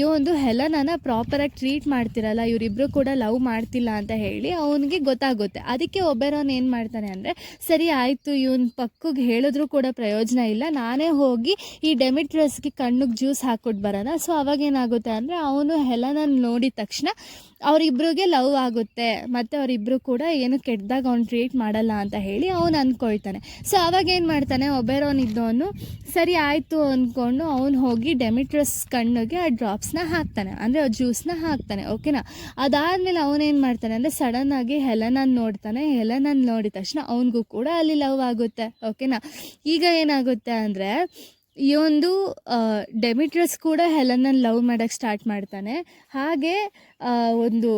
ಈ ಒಂದು ಹೆಲನನ ಪ್ರಾಪರಾಗಿ ಟ್ರೀಟ್ ಮಾಡ್ತಿರಲ್ಲ, ಇವರಿಬ್ಬರು ಕೂಡ ಲವ್ ಮಾಡ್ತಿಲ್ಲ ಅಂತ ಹೇಳಿ ಅವನಿಗೆ ಗೊತ್ತಾಗುತ್ತೆ. ಅದಕ್ಕೆ ಒಬೆರಾನ್ ಏನು ಮಾಡ್ತಾನೆ ಅಂದರೆ, ಸರಿ ಆಯಿತು, ಇವನ್ ಪಕ್ಕಗೆ ಹೇಳಿದ್ರು ಕೂಡ ಪ್ರಯೋಜನ ಇಲ್ಲ, ನಾನೇ ಹೋಗಿ ಈ ಡೆಮಿಟ್ರಸ್ಗೆ ಕಣ್ಣಿಗೆ ಜ್ಯೂಸ್ ಹಾಕ್ಕೊಟ್ಟು ಬರೋಣ. ಸೊ ಅವಾಗೇನಾಗುತ್ತೆ ಅಂದರೆ, ಅವನು ಹೆಲನನ್ನು ನೋಡಿದ ತಕ್ಷಣ ಅವರಿಬ್ರಿಗೆ ಲವ್ ಆಗುತ್ತೆ, ಮತ್ತು ಅವರಿಬ್ಬರು ಕೂಡ ಏನು ಕೆಟ್ಟದಾಗ ಅವ್ನು ಟ್ರೀಟ್ ಮಾಡಲ್ಲ ಅಂತ ಹೇಳಿ ಅವನು ಅಂದ್ಕೊಳ್ತಾನೆ. ಸೊ ಅವಾಗ ಏನು ಮಾಡ್ತಾನೆ, ಒಬೆರಾನ್ ಇದ್ದವನು ಸರಿ ಆಯಿತು ಅಂದ್ಕೊಂಡು ಅವನು ಹೋಗಿ ಡೆಮಿಟ್ರಸ್ ಕಣ್ಣಿಗೆ ಆ ಡ್ರಾಪ್ಸ್ನ ಹಾಕ್ತಾನೆ, ಅಂದರೆ ಆ ಜ್ಯೂಸನ್ನ ಹಾಕ್ತಾನೆ. ಓಕೆನಾ, ಅದಾದಮೇಲೆ ಅವನೇನು ಮಾಡ್ತಾನೆ ಅಂದರೆ ಸಡನ್ನಾಗಿ ಹೆಲನನ್ನು ನೋಡ್ತಾನೆ. ಹೆಲನನ್ನು ನೋಡಿದ ತಕ್ಷಣ ಅವನಿಗೂ ಕೂಡ ಅಲ್ಲಿ ಲವ್ ಆಗುತ್ತೆ. ಓಕೆನಾ, ಈಗ ಏನಾಗುತ್ತೆ ಅಂದರೆ ಈ ಒಂದು ಡೆಮಿಟ್ರಸ್ ಕೂಡ ಹೆಲನನ್ನು ಲವ್ ಮಾಡೋಕ್ಕೆ ಸ್ಟಾರ್ಟ್ ಮಾಡ್ತಾನೆ. ಹಾಗೆ ಒಂದು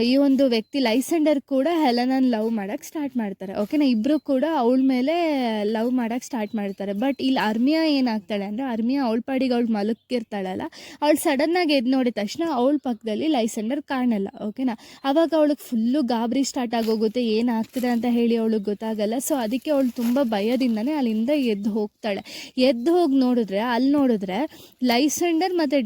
ಈ ಒಂದು ವ್ಯಕ್ತಿ ಲೈಸೆಂಡರ್ ಕೂಡ ಹೆಲನನ್ನು ಲವ್ ಮಾಡೋಕ್ಕೆ ಸ್ಟಾರ್ಟ್ ಮಾಡ್ತಾರೆ. ಓಕೆನಾ, ಇಬ್ಬರು ಕೂಡ ಅವಳ ಮೇಲೆ ಲವ್ ಮಾಡೋಕ್ಕೆ ಸ್ಟಾರ್ಟ್ ಮಾಡ್ತಾರೆ. ಬಟ್ ಇಲ್ಲಿ ಹರ್ಮಿಯಾ ಏನಾಗ್ತಾಳೆ ಅಂದರೆ, ಹರ್ಮಿಯಾ ಅವಳ ಪಾಡಿಗೆ ಅವಳು ಮಲಗಿರ್ತಾಳಲ್ಲ, ಅವಳು ಸಡನ್ನಾಗಿ ಎದ್ದು ನೋಡಿದ ತಕ್ಷಣ ಅವಳ ಪಕ್ಕದಲ್ಲಿ ಲೈಸೆಂಡರ್ ಕಾಣಲ್ಲ. ಓಕೆನಾ, ಆವಾಗ ಅವಳಿಗೆ ಫುಲ್ಲು ಗಾಬರಿ ಸ್ಟಾರ್ಟ್ ಆಗೋಗುತ್ತೆ, ಏನಾಗ್ತಿದೆ ಅಂತ ಹೇಳಿ ಅವಳಿಗೆ ಗೊತ್ತಾಗಲ್ಲ. ಸೊ ಅದಕ್ಕೆ ಅವಳು ತುಂಬ ಭಯದಿಂದನೇ ಅಲ್ಲಿಂದ ಎದ್ದು ಹೋಗ್ತಾಳೆ. ಎದ್ದು ಹೋಗಿ ನೋಡಿದ್ರೆ ಅಲ್ಲಿ ನೋಡಿದ್ರೆ ಲೈಸೆಂಡರ್ ಮತ್ತು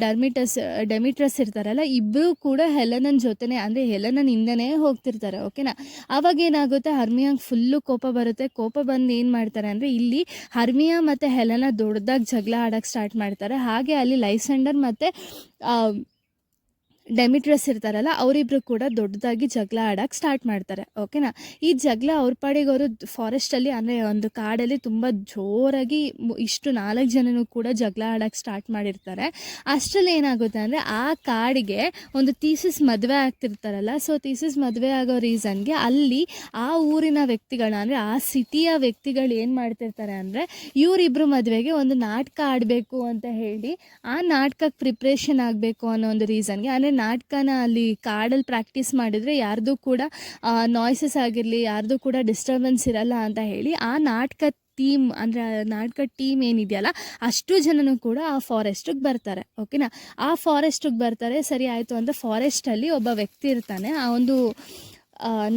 ಡೆಮಿಟ್ರಸ್ ಇರ್ತಾರಲ್ಲ, ಇಬ್ಬರು ಕೂಡ ಹೆಲನನ್ ಜೊತೆನೇ, ಅಂದರೆ ಹೆಲನನ್ ಹಿಂದೆನೇ ಹೋಗ್ತಿರ್ತಾರೆ. ಓಕೆನಾ, ಆವಾಗ ಏನಾಗುತ್ತೆ, ಹರ್ಮಿಯಾಂಗೆ ಫುಲ್ಲು ಕೋಪ ಬರುತ್ತೆ. ಕೋಪ ಬಂದು ಏನು ಮಾಡ್ತಾರೆ ಅಂದರೆ, ಇಲ್ಲಿ ಹರ್ಮಿಯಾ ಮತ್ತು ಹೆಲನ ದೊಡ್ಡದಾಗಿ ಜಗಳ ಆಡೋಕ್ಕೆ ಸ್ಟಾರ್ಟ್ ಮಾಡ್ತಾರೆ. ಹಾಗೆ ಅಲ್ಲಿ ಲೈಸೆಂಡರ್ ಮತ್ತು ಡೆಮಿಟ್ರಸ್ ಇರ್ತಾರಲ್ಲ, ಅವರಿಬ್ರು ಕೂಡ ದೊಡ್ಡದಾಗಿ ಜಗಳ ಆಡೋಕ್ಕೆ ಸ್ಟಾರ್ಟ್ ಮಾಡ್ತಾರೆ. ಓಕೆನಾ, ಈ ಜಗಳ ಅವ್ರ ಪಾಡಿಗೆ ಅವರು ಫಾರೆಸ್ಟಲ್ಲಿ, ಅಂದರೆ ಒಂದು ಕಾಡಲ್ಲಿ ತುಂಬ ಜೋರಾಗಿ ಇಷ್ಟು 4 ಜನನೂ ಕೂಡ ಜಗಳ ಆಡೋಕ್ಕೆ ಸ್ಟಾರ್ಟ್ ಮಾಡಿರ್ತಾರೆ. ಅಷ್ಟರಲ್ಲಿ ಏನಾಗುತ್ತೆ ಅಂದರೆ, ಆ ಕಾಡಿಗೆ ಒಂದು ಥೀಸಿಸ್ ಮದುವೆ ಆಗ್ತಿರ್ತಾರಲ್ಲ, ಸೊ ಥೀಸಿಸ್ ಮದುವೆ ಆಗೋ ರೀಸನ್ಗೆ ಅಲ್ಲಿ ಆ ಊರಿನ ವ್ಯಕ್ತಿಗಳು, ಅಂದರೆ ಆ ಸಿಟಿಯ ವ್ಯಕ್ತಿಗಳು ಏನು ಮಾಡ್ತಿರ್ತಾರೆ ಅಂದರೆ, ಇವರಿಬ್ಬರು ಮದುವೆಗೆ ಒಂದು ನಾಟಕ ಆಡಬೇಕು ಅಂತ ಹೇಳಿ ಆ ನಾಟಕಕ್ಕೆ ಪ್ರಿಪ್ರೇಷನ್ ಆಗಬೇಕು ಅನ್ನೋ ಒಂದು ರೀಸನ್ಗೆ, ಅಂದರೆ ನಾಟಕನ ಅಲ್ಲಿ ಕಾಡಲ್ಲಿ ಪ್ರಾಕ್ಟೀಸ್ ಮಾಡಿದರೆ ಯಾರ್ದು ಕೂಡ ನಾಯ್ಸಸ್ ಆಗಿರಲಿ, ಯಾರ್ದು ಕೂಡ ಡಿಸ್ಟರ್ಬೆನ್ಸ್ ಇರಲ್ಲ ಅಂತ ಹೇಳಿ ಆ ನಾಟಕ ಟೀಮ್, ಅಂದರೆ ನಾಟಕ ಟೀಮ್ ಏನಿದೆಯಲ್ಲ ಅಷ್ಟು ಜನನೂ ಕೂಡ ಆ ಫಾರೆಸ್ಟಿಗೆ ಬರ್ತಾರೆ. ಓಕೆನಾ, ಆ ಫಾರೆಸ್ಟಿಗೆ ಬರ್ತಾರೆ. ಸರಿ ಆಯಿತು ಅಂತ ಫಾರೆಸ್ಟಲ್ಲಿ ಒಬ್ಬ ವ್ಯಕ್ತಿ ಇರ್ತಾನೆ. ಆ ಒಂದು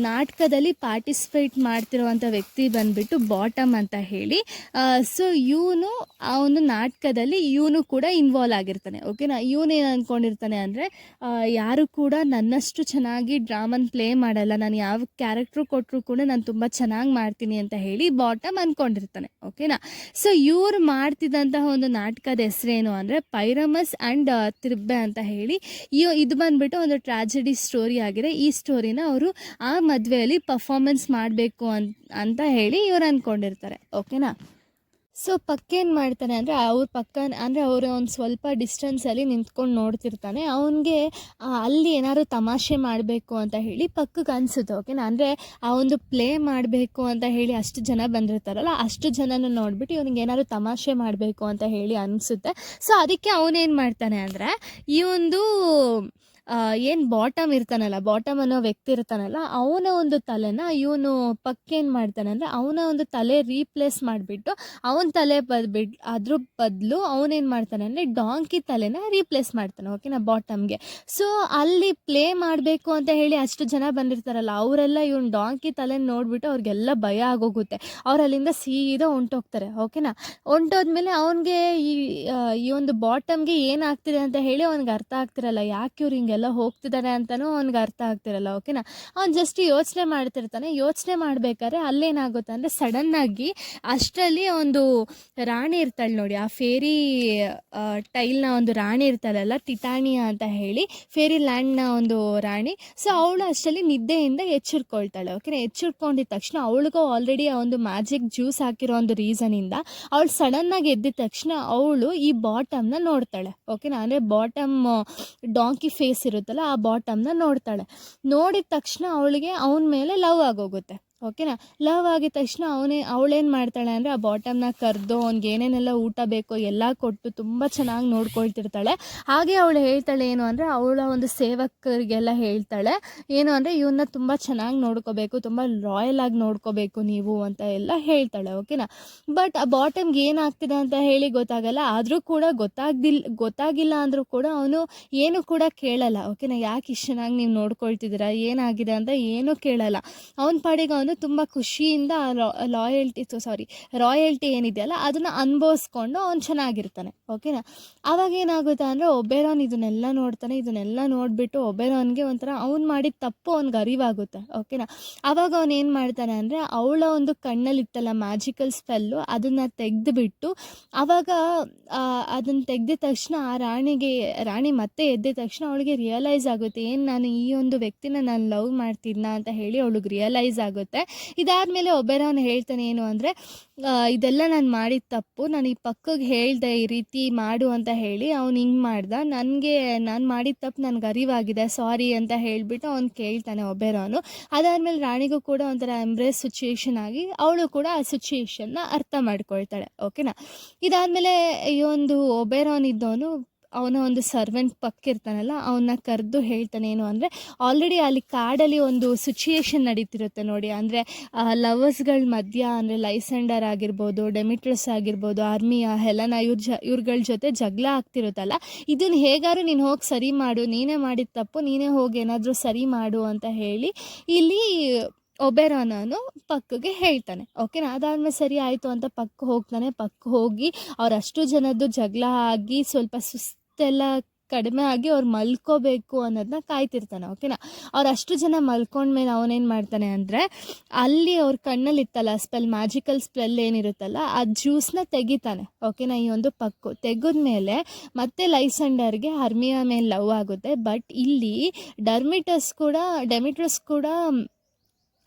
ನಾಟಕದಲ್ಲಿ ಪಾರ್ಟಿಸಿಪೇಟ್ ಮಾಡ್ತಿರುವಂಥ ವ್ಯಕ್ತಿ ಬಂದುಬಿಟ್ಟು ಬಾಟಮ್ ಅಂತ ಹೇಳಿ. ಸೊ ಇವನು ಆ ಒಂದು ನಾಟಕದಲ್ಲಿ ಇವನು ಕೂಡ ಇನ್ವಾಲ್ವ್ ಆಗಿರ್ತಾನೆ. ಓಕೆನಾ, ಇವನೇನು ಅಂದ್ಕೊಂಡಿರ್ತಾನೆ ಅಂದರೆ, ಯಾರು ಕೂಡ ನನ್ನಷ್ಟು ಚೆನ್ನಾಗಿ ಡ್ರಾಮನ್ ಪ್ಲೇ ಮಾಡಲ್ಲ, ನಾನು ಯಾವ ಕ್ಯಾರೆಕ್ಟ್ರು ಕೊಟ್ಟರು ಕೂಡ ನಾನು ತುಂಬ ಚೆನ್ನಾಗಿ ಮಾಡ್ತೀನಿ ಅಂತ ಹೇಳಿ ಬಾಟಮ್ ಅಂದ್ಕೊಂಡಿರ್ತಾನೆ. ಓಕೆನಾ, ಸೊ ಇವ್ರು ಮಾಡ್ತಿದ್ದಂತಹ ಒಂದು ನಾಟಕದ ಹೆಸರೇನು ಅಂದರೆ ಪೈರಮಸ್ ಆ್ಯಂಡ್ ತಿರ್ಬೆ ಅಂತ ಹೇಳಿ. ಇದು ಬಂದುಬಿಟ್ಟು ಒಂದು ಟ್ರಾಜಿಡಿ ಸ್ಟೋರಿ ಆಗಿದೆ. ಈ ಸ್ಟೋರಿನ ಅವರು ಆ ಮದುವೆಯಲ್ಲಿ ಪರ್ಫಾರ್ಮೆನ್ಸ್ ಮಾಡಬೇಕು ಅಂತ ಹೇಳಿ ಇವ್ರು ಅಂದ್ಕೊಂಡಿರ್ತಾರೆ. ಓಕೆನಾ, ಸೊ ಪಕ್ಕ ಏನು ಮಾಡ್ತಾನೆ ಅಂದರೆ ಅವ್ರ ಪಕ್ಕ ಅಂದರೆ ಅವರು ಒಂದು ಸ್ವಲ್ಪ ಡಿಸ್ಟೆನ್ಸಲ್ಲಿ ನಿಂತ್ಕೊಂಡು ನೋಡ್ತಿರ್ತಾನೆ. ಅವನಿಗೆ ಅಲ್ಲಿ ಏನಾದ್ರು ತಮಾಷೆ ಮಾಡಬೇಕು ಅಂತ ಹೇಳಿ ಪಕ್ಕಕ್ಕೆ ಅನಿಸುತ್ತೆ. ಓಕೆನಾ. ಅಂದರೆ ಆ ಒಂದು ಪ್ಲೇ ಮಾಡಬೇಕು ಅಂತ ಹೇಳಿ ಅಷ್ಟು ಜನ ಬಂದಿರ್ತಾರಲ್ಲ, ಅಷ್ಟು ಜನನ ನೋಡಿಬಿಟ್ಟು ಇವನಿಗೆ ಏನಾದ್ರು ತಮಾಷೆ ಮಾಡಬೇಕು ಅಂತ ಹೇಳಿ ಅನಿಸುತ್ತೆ. ಸೊ ಅದಕ್ಕೆ ಅವನೇನು ಮಾಡ್ತಾನೆ ಅಂದರೆ ಈ ಒಂದು ಏನು ಬಾಟಮ್ ಇರ್ತಾನಲ್ಲ, ಬಾಟಮ್ ಅನ್ನೋ ವ್ಯಕ್ತಿ ಇರ್ತಾನಲ್ಲ, ಅವನ ಒಂದು ತಲೆನ ಇವನು ಪಕ್ಕೇನು ಮಾಡ್ತಾನೆ ಅಂದರೆ ಅವನ ಒಂದು ತಲೆ ರೀಪ್ಲೇಸ್ ಮಾಡಿಬಿಟ್ಟು ಅವನ ತಲೆ ಅದ್ರ ಬದಲು ಅವನೇನು ಮಾಡ್ತಾನೆ ಅಂದರೆ ಡಾಂಕಿ ತಲೆನ ರೀಪ್ಲೇಸ್ ಮಾಡ್ತಾನೆ. ಓಕೆನಾ, ಬಾಟಮ್ಗೆ. ಸೊ ಅಲ್ಲಿ ಪ್ಲೇ ಮಾಡಬೇಕು ಅಂತ ಹೇಳಿ ಅಷ್ಟು ಜನ ಬಂದಿರ್ತಾರಲ್ಲ, ಅವರೆಲ್ಲ ಇವನು ಡಾಂಕಿ ತಲೆ ನೋಡಿಬಿಟ್ಟು ಅವ್ರಿಗೆಲ್ಲ ಭಯ ಆಗೋಗುತ್ತೆ. ಅವ್ರು ಅಲ್ಲಿಂದ ಸೀದಾ ಹೊಂಟೋಗ್ತಾರೆ. ಓಕೆನಾ. ಹೊಂಟೋದ್ಮೇಲೆ ಅವನಿಗೆ ಈ ಒಂದು ಬಾಟಮ್ಗೆ ಏನಾಗ್ತಿದೆ ಅಂತ ಹೇಳಿ ಅವ್ನಿಗೆ ಅರ್ಥ ಆಗ್ತಿರಲ್ಲ. ಯಾಕೆ ಇವ್ರು ಹಿಂಗೆಲ್ಲ ಹೋಗ್ತಿದ್ದಾರೆ ಅಂತಲೂ ಅವ್ನಿಗೆ ಅರ್ಥ ಆಗ್ತಿರಲ್ಲ. ಓಕೆನಾ. ಅವ್ನು ಜಸ್ಟ್ ಯೋಚನೆ ಮಾಡ್ತಿರ್ತಾನೆ. ಯೋಚನೆ ಮಾಡಬೇಕಾದ್ರೆ ಅಲ್ಲೇನಾಗುತ್ತೆ ಅಂದರೆ ಸಡನ್ನಾಗಿ ಅಷ್ಟರಲ್ಲಿ ಒಂದು ರಾಣಿ ಇರ್ತಾಳೆ ನೋಡಿ, ಆ ಫೇರಿ ಟೈಲ್ನ ಒಂದು ರಾಣಿ ಇರ್ತಾಳಲ್ಲ, ಟಿಟಾನಿಯಾ ಅಂತ ಹೇಳಿ, ಫೇರಿ ಲ್ಯಾಂಡ್ನ ಒಂದು ರಾಣಿ. ಸೊ ಅವಳು ಅಷ್ಟರಲ್ಲಿ ನಿದ್ದೆಯಿಂದ ಎಚ್ಚರಿಕೊಳ್ತಾಳೆ. ಓಕೆನಾ. ಎಚ್ಚರಿಕೊಂಡಿದ್ದ ತಕ್ಷಣ ಅವಳಿಗೂ ಆಲ್ರೆಡಿ ಆ ಒಂದು ಮ್ಯಾಜಿಕ್ ಜ್ಯೂಸ್ ಹಾಕಿರೋ ಒಂದು ರೀಸನಿಂದ ಅವಳು ಸಡನ್ನಾಗಿ ಎದ್ದಿದ ತಕ್ಷಣ ಅವಳು ಈ ಬಾಟಮ್ನ ನೋಡ್ತಾಳೆ. ಓಕೆನಾ. ಅಂದರೆ ಬಾಟಮ್ ಡಾಂಕಿ ಫೇಸ್ ಇರುತ್ತಲ್ಲ, ಆ ಬಾಟಮ್ನ ನೋಡ್ತಾಳೆ. ನೋಡಿದ ತಕ್ಷಣ ಅವಳಿಗೆ ಅವನ ಮೇಲೆ ಲವ್ ಆಗೋಗುತ್ತೆ. ಓಕೆನಾ. ಲವ್ ಆಗಿದ ತಕ್ಷಣ ಅವಳೇನು ಮಾಡ್ತಾಳೆ ಅಂದರೆ ಆ ಬಾಟಮ್ನ ಕರೆದು ಅವ್ನಿಗೆ ಏನೇನೆಲ್ಲ ಊಟ ಬೇಕೋ ಎಲ್ಲ ಕೊಟ್ಟು ತುಂಬ ಚೆನ್ನಾಗಿ ನೋಡ್ಕೊಳ್ತಿರ್ತಾಳೆ. ಹಾಗೆ ಅವಳು ಹೇಳ್ತಾಳೆ ಏನು ಅಂದರೆ ಅವಳ ಒಂದು ಸೇವಕರಿಗೆಲ್ಲ ಹೇಳ್ತಾಳೆ ಏನು ಅಂದರೆ ಇವನ್ನ ತುಂಬ ಚೆನ್ನಾಗಿ ನೋಡ್ಕೋಬೇಕು, ತುಂಬ ರಾಯಲ್ ಆಗಿ ನೋಡ್ಕೋಬೇಕು ನೀವು ಅಂತ ಎಲ್ಲ ಹೇಳ್ತಾಳೆ. ಓಕೆನಾ. ಬಟ್ ಆ ಬಾಟಮ್ಗೆ ಏನಾಗ್ತಿದೆ ಅಂತ ಹೇಳಿ ಗೊತ್ತಾಗಲ್ಲ. ಆದರೂ ಕೂಡ ಗೊತ್ತಾಗಿಲ್ಲ ಅಂದರೂ ಕೂಡ ಅವನು ಏನು ಕೂಡ ಕೇಳಲ್ಲ. ಓಕೆನಾ. ಯಾಕೆ ಇಷ್ಟು ಚೆನ್ನಾಗಿ ನೀವು ನೋಡ್ಕೊಳ್ತಿದ್ದೀರಾ, ಏನಾಗಿದೆ ಅಂತ ಏನೂ ಕೇಳಲ್ಲ. ಅವನ ಪಾಡಿಗೆ ಅವನು ತುಂಬ ಖುಷಿಯಿಂದ ರಾಯಲ್ಟಿ ಏನಿದೆಯಲ್ಲ ಅದನ್ನು ಅನುಭವಿಸ್ಕೊಂಡು ಅವ್ನು ಚೆನ್ನಾಗಿರ್ತಾನೆ. ಓಕೆನಾ. ಆವಾಗ ಏನಾಗುತ್ತೆ ಅಂದರೆ ಒಬೇರಾನ್ ಇದನ್ನೆಲ್ಲ ನೋಡ್ತಾನೆ. ಇದನ್ನೆಲ್ಲ ನೋಡಿಬಿಟ್ಟು ಒಬೇರಾನ್ಗೆ ಒಂಥರ ಅವ್ನು ಮಾಡಿದ ತಪ್ಪು ಅವ್ನಿಗೆ ಅರಿವಾಗುತ್ತೆ. ಓಕೆನಾ. ಆವಾಗ ಅವನು ಏನು ಮಾಡ್ತಾನೆ ಅಂದರೆ ಅವಳ ಒಂದು ಕಣ್ಣಲ್ಲಿತ್ತಲ್ಲ ಮ್ಯಾಜಿಕಲ್ ಸ್ಪೆಲ್ಲು, ಅದನ್ನು ತೆಗೆದುಬಿಟ್ಟು ಆವಾಗ ಅದನ್ನು ತೆಗೆದ ತಕ್ಷಣ ಆ ರಾಣಿ ಮತ್ತೆ ಎದ್ದ ತಕ್ಷಣ ಅವಳಿಗೆ ರಿಯಲೈಸ್ ಆಗುತ್ತೆ, ಏನು ನಾನು ಈ ಒಂದು ವ್ಯಕ್ತಿನ ನಾನು ಲವ್ ಮಾಡ್ತಿದ್ನ ಅಂತ ಹೇಳಿ ಅವಳಿಗೆ ರಿಯಲೈಸ್ ಆಗುತ್ತೆ. ಇದಾದಮೇಲೆ ಒಬೇರಾನ್ ಹೇಳ್ತಾನೆ ಏನು ಅಂದರೆ ಇದೆಲ್ಲ ನಾನು ಮಾಡಿದ ತಪ್ಪು, ನಾನು ಈ ಪಕ್ಕಗೆ ಹೇಳಿದೆ ಈ ರೀತಿ ಮಾಡು ಅಂತ ಹೇಳಿ, ಅವ್ನು ಹಿಂಗೆ ಮಾಡ್ದ, ನಾನು ಮಾಡಿದ ತಪ್ಪು ನನಗೆ ಅರಿವಾಗಿದೆ, ಸಾರಿ ಅಂತ ಹೇಳಿಬಿಟ್ಟು ಅವ್ನು ಕೇಳ್ತಾನೆ ಒಬೇರಾನು. ಅದಾದಮೇಲೆ ರಾಣಿಗೂ ಕೂಡ ಒಂಥರ ಎಂಬ್ರೇಸ್ ಸಿಚುಯೇಷನ್ ಆಗಿ ಅವಳು ಕೂಡ ಆ ಸಿಚುಯೇಷನ್ನ ಅರ್ಥ ಮಾಡ್ಕೊಳ್ತಾಳೆ. ಓಕೆನಾ. ಇದಾದಮೇಲೆ ಈ ಒಂದು ಒಬೇರಾನ್ ಇದ್ದವನು ಅವನ ಒಂದು ಸರ್ವೆಂಟ್ ಪಕ್ಕ ಇರ್ತಾನಲ್ಲ, ಅವನ್ನ ಕರೆದು ಹೇಳ್ತಾನೆ ಏನು ಅಂದರೆ ಆಲ್ರೆಡಿ ಅಲ್ಲಿ ಕಾಡಲ್ಲಿ ಒಂದು ಸಿಚುಯೇಷನ್ ನಡೀತಿರುತ್ತೆ ನೋಡಿ. ಅಂದರೆ ಲವರ್ಸ್ಗಳ ಮಧ್ಯ ಅಂದರೆ ಲೈಸೆಂಡರ್ ಆಗಿರ್ಬೋದು, ಡೆಮಿಟ್ರಸ್ ಆಗಿರ್ಬೋದು, ಆರ್ಮಿಯಾ, ಹೆಲನಾ ಇವ್ರುಗಳ ಜೊತೆ ಜಗಳ ಆಗ್ತಿರುತ್ತಲ್ಲ, ಇದನ್ನು ಹೇಗಾದ್ರು ನೀನು ಹೋಗಿ ಸರಿ ಮಾಡು, ನೀನೇ ಮಾಡಿದ ತಪ್ಪು, ನೀನೇ ಹೋಗಿ ಏನಾದರೂ ಸರಿ ಮಾಡು ಅಂತ ಹೇಳಿ ಇಲ್ಲಿ ಒಬೇರಾನನು ಪಕ್ಕಗೆ ಹೇಳ್ತಾನೆ. ಓಕೆನಾ. ಅದಾದಮೇಲೆ ಸರಿ ಆಯಿತು ಅಂತ ಪಕ್ಕ ಹೋಗ್ತಾನೆ. ಪಕ್ಕ ಹೋಗಿ ಅವರಷ್ಟು ಜನದ್ದು ಜಗಳ ಆಗಿ ಸ್ವಲ್ಪ ಸುಸ್ತೆಲ್ಲ ಕಡಿಮೆ ಆಗಿ ಅವ್ರು ಮಲ್ಕೋಬೇಕು ಅನ್ನೋದನ್ನ ಕಾಯ್ತಿರ್ತಾನೆ. ಓಕೆನಾ. ಅವರಷ್ಟು ಜನ ಮಲ್ಕೊಂಡ್ಮೇಲೆ ಅವನೇನು ಮಾಡ್ತಾನೆ ಅಂದರೆ ಅಲ್ಲಿ ಅವ್ರ ಕಣ್ಣಲ್ಲಿತ್ತಲ್ಲ ಮ್ಯಾಜಿಕಲ್ ಸ್ಪೆಲ್ ಏನಿರುತ್ತಲ್ಲ, ಆ ಜ್ಯೂಸ್ನ ತೆಗಿತಾನೆ. ಓಕೆನಾ. ಈ ಒಂದು ಪಕ್ಕು ತೆಗೆದ್ಮೇಲೆ ಮತ್ತೆ ಲೈಸೆಂಡರ್ಗೆ ಹರ್ಮಿಯಾ ಮೇಲೆ ಲವ್ ಆಗುತ್ತೆ. ಬಟ್ ಇಲ್ಲಿ ಡೆಮಿಟ್ರಸ್ ಕೂಡ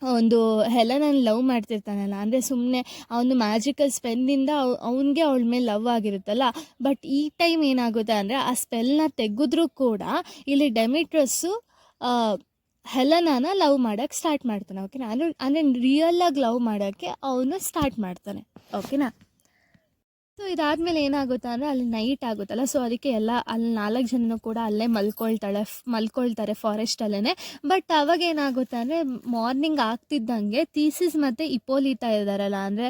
ಒಂದು ಹೆಲನನ್ನು ಲವ್ ಮಾಡ್ತಿರ್ತಾನಲ್ಲ, ಅಂದರೆ ಸುಮ್ಮನೆ ಅವನು ಮ್ಯಾಜಿಕಲ್ ಸ್ಪೆಲ್ಲಿಂದ ಅವನಿಗೆ ಅವಳ ಮೇಲೆ ಲವ್ ಆಗಿರುತ್ತಲ್ಲ. ಬಟ್ ಈ ಟೈಮ್ ಏನಾಗುತ್ತೆ ಅಂದರೆ ಆ ಸ್ಪೆಲ್ನ ತೆಗೆದ್ರೂ ಕೂಡ ಇಲ್ಲಿ ಡೆಮಿಟ್ರಸ್ಸು ಹೆಲನಾನ ಲವ್ ಮಾಡೋಕ್ಕೆ ಸ್ಟಾರ್ಟ್ ಮಾಡ್ತಾನೆ. ಓಕೆನಾ. ಅಂದರೆ ರಿಯಲಾಗಿ ಲವ್ ಮಾಡೋಕ್ಕೆ ಅವನು ಸ್ಟಾರ್ಟ್ ಮಾಡ್ತಾನೆ. ಓಕೆನಾ. ಸೊ ಇದಾದಮೇಲೆ ಏನಾಗುತ್ತೆ ಅಂದರೆ ಅಲ್ಲಿ ನೈಟ್ ಆಗುತ್ತಲ್ಲ, ಸೊ ಅದಕ್ಕೆ ಎಲ್ಲ ಅಲ್ಲಿ 4 ಜನನೂ ಕೂಡ ಅಲ್ಲೇ ಮಲ್ಕೊಳ್ತಾರೆ ಫಾರೆಸ್ಟಲ್ಲೇ. ಬಟ್ ಅವಾಗ ಏನಾಗುತ್ತೆ ಅಂದರೆ ಮಾರ್ನಿಂಗ್ ಆಗ್ತಿದ್ದಂಗೆ ಥೀಸಿಸ್ ಮತ್ತು ಇಪೋಲಿತಾ ಇದ್ದಾರಲ್ಲ, ಅಂದರೆ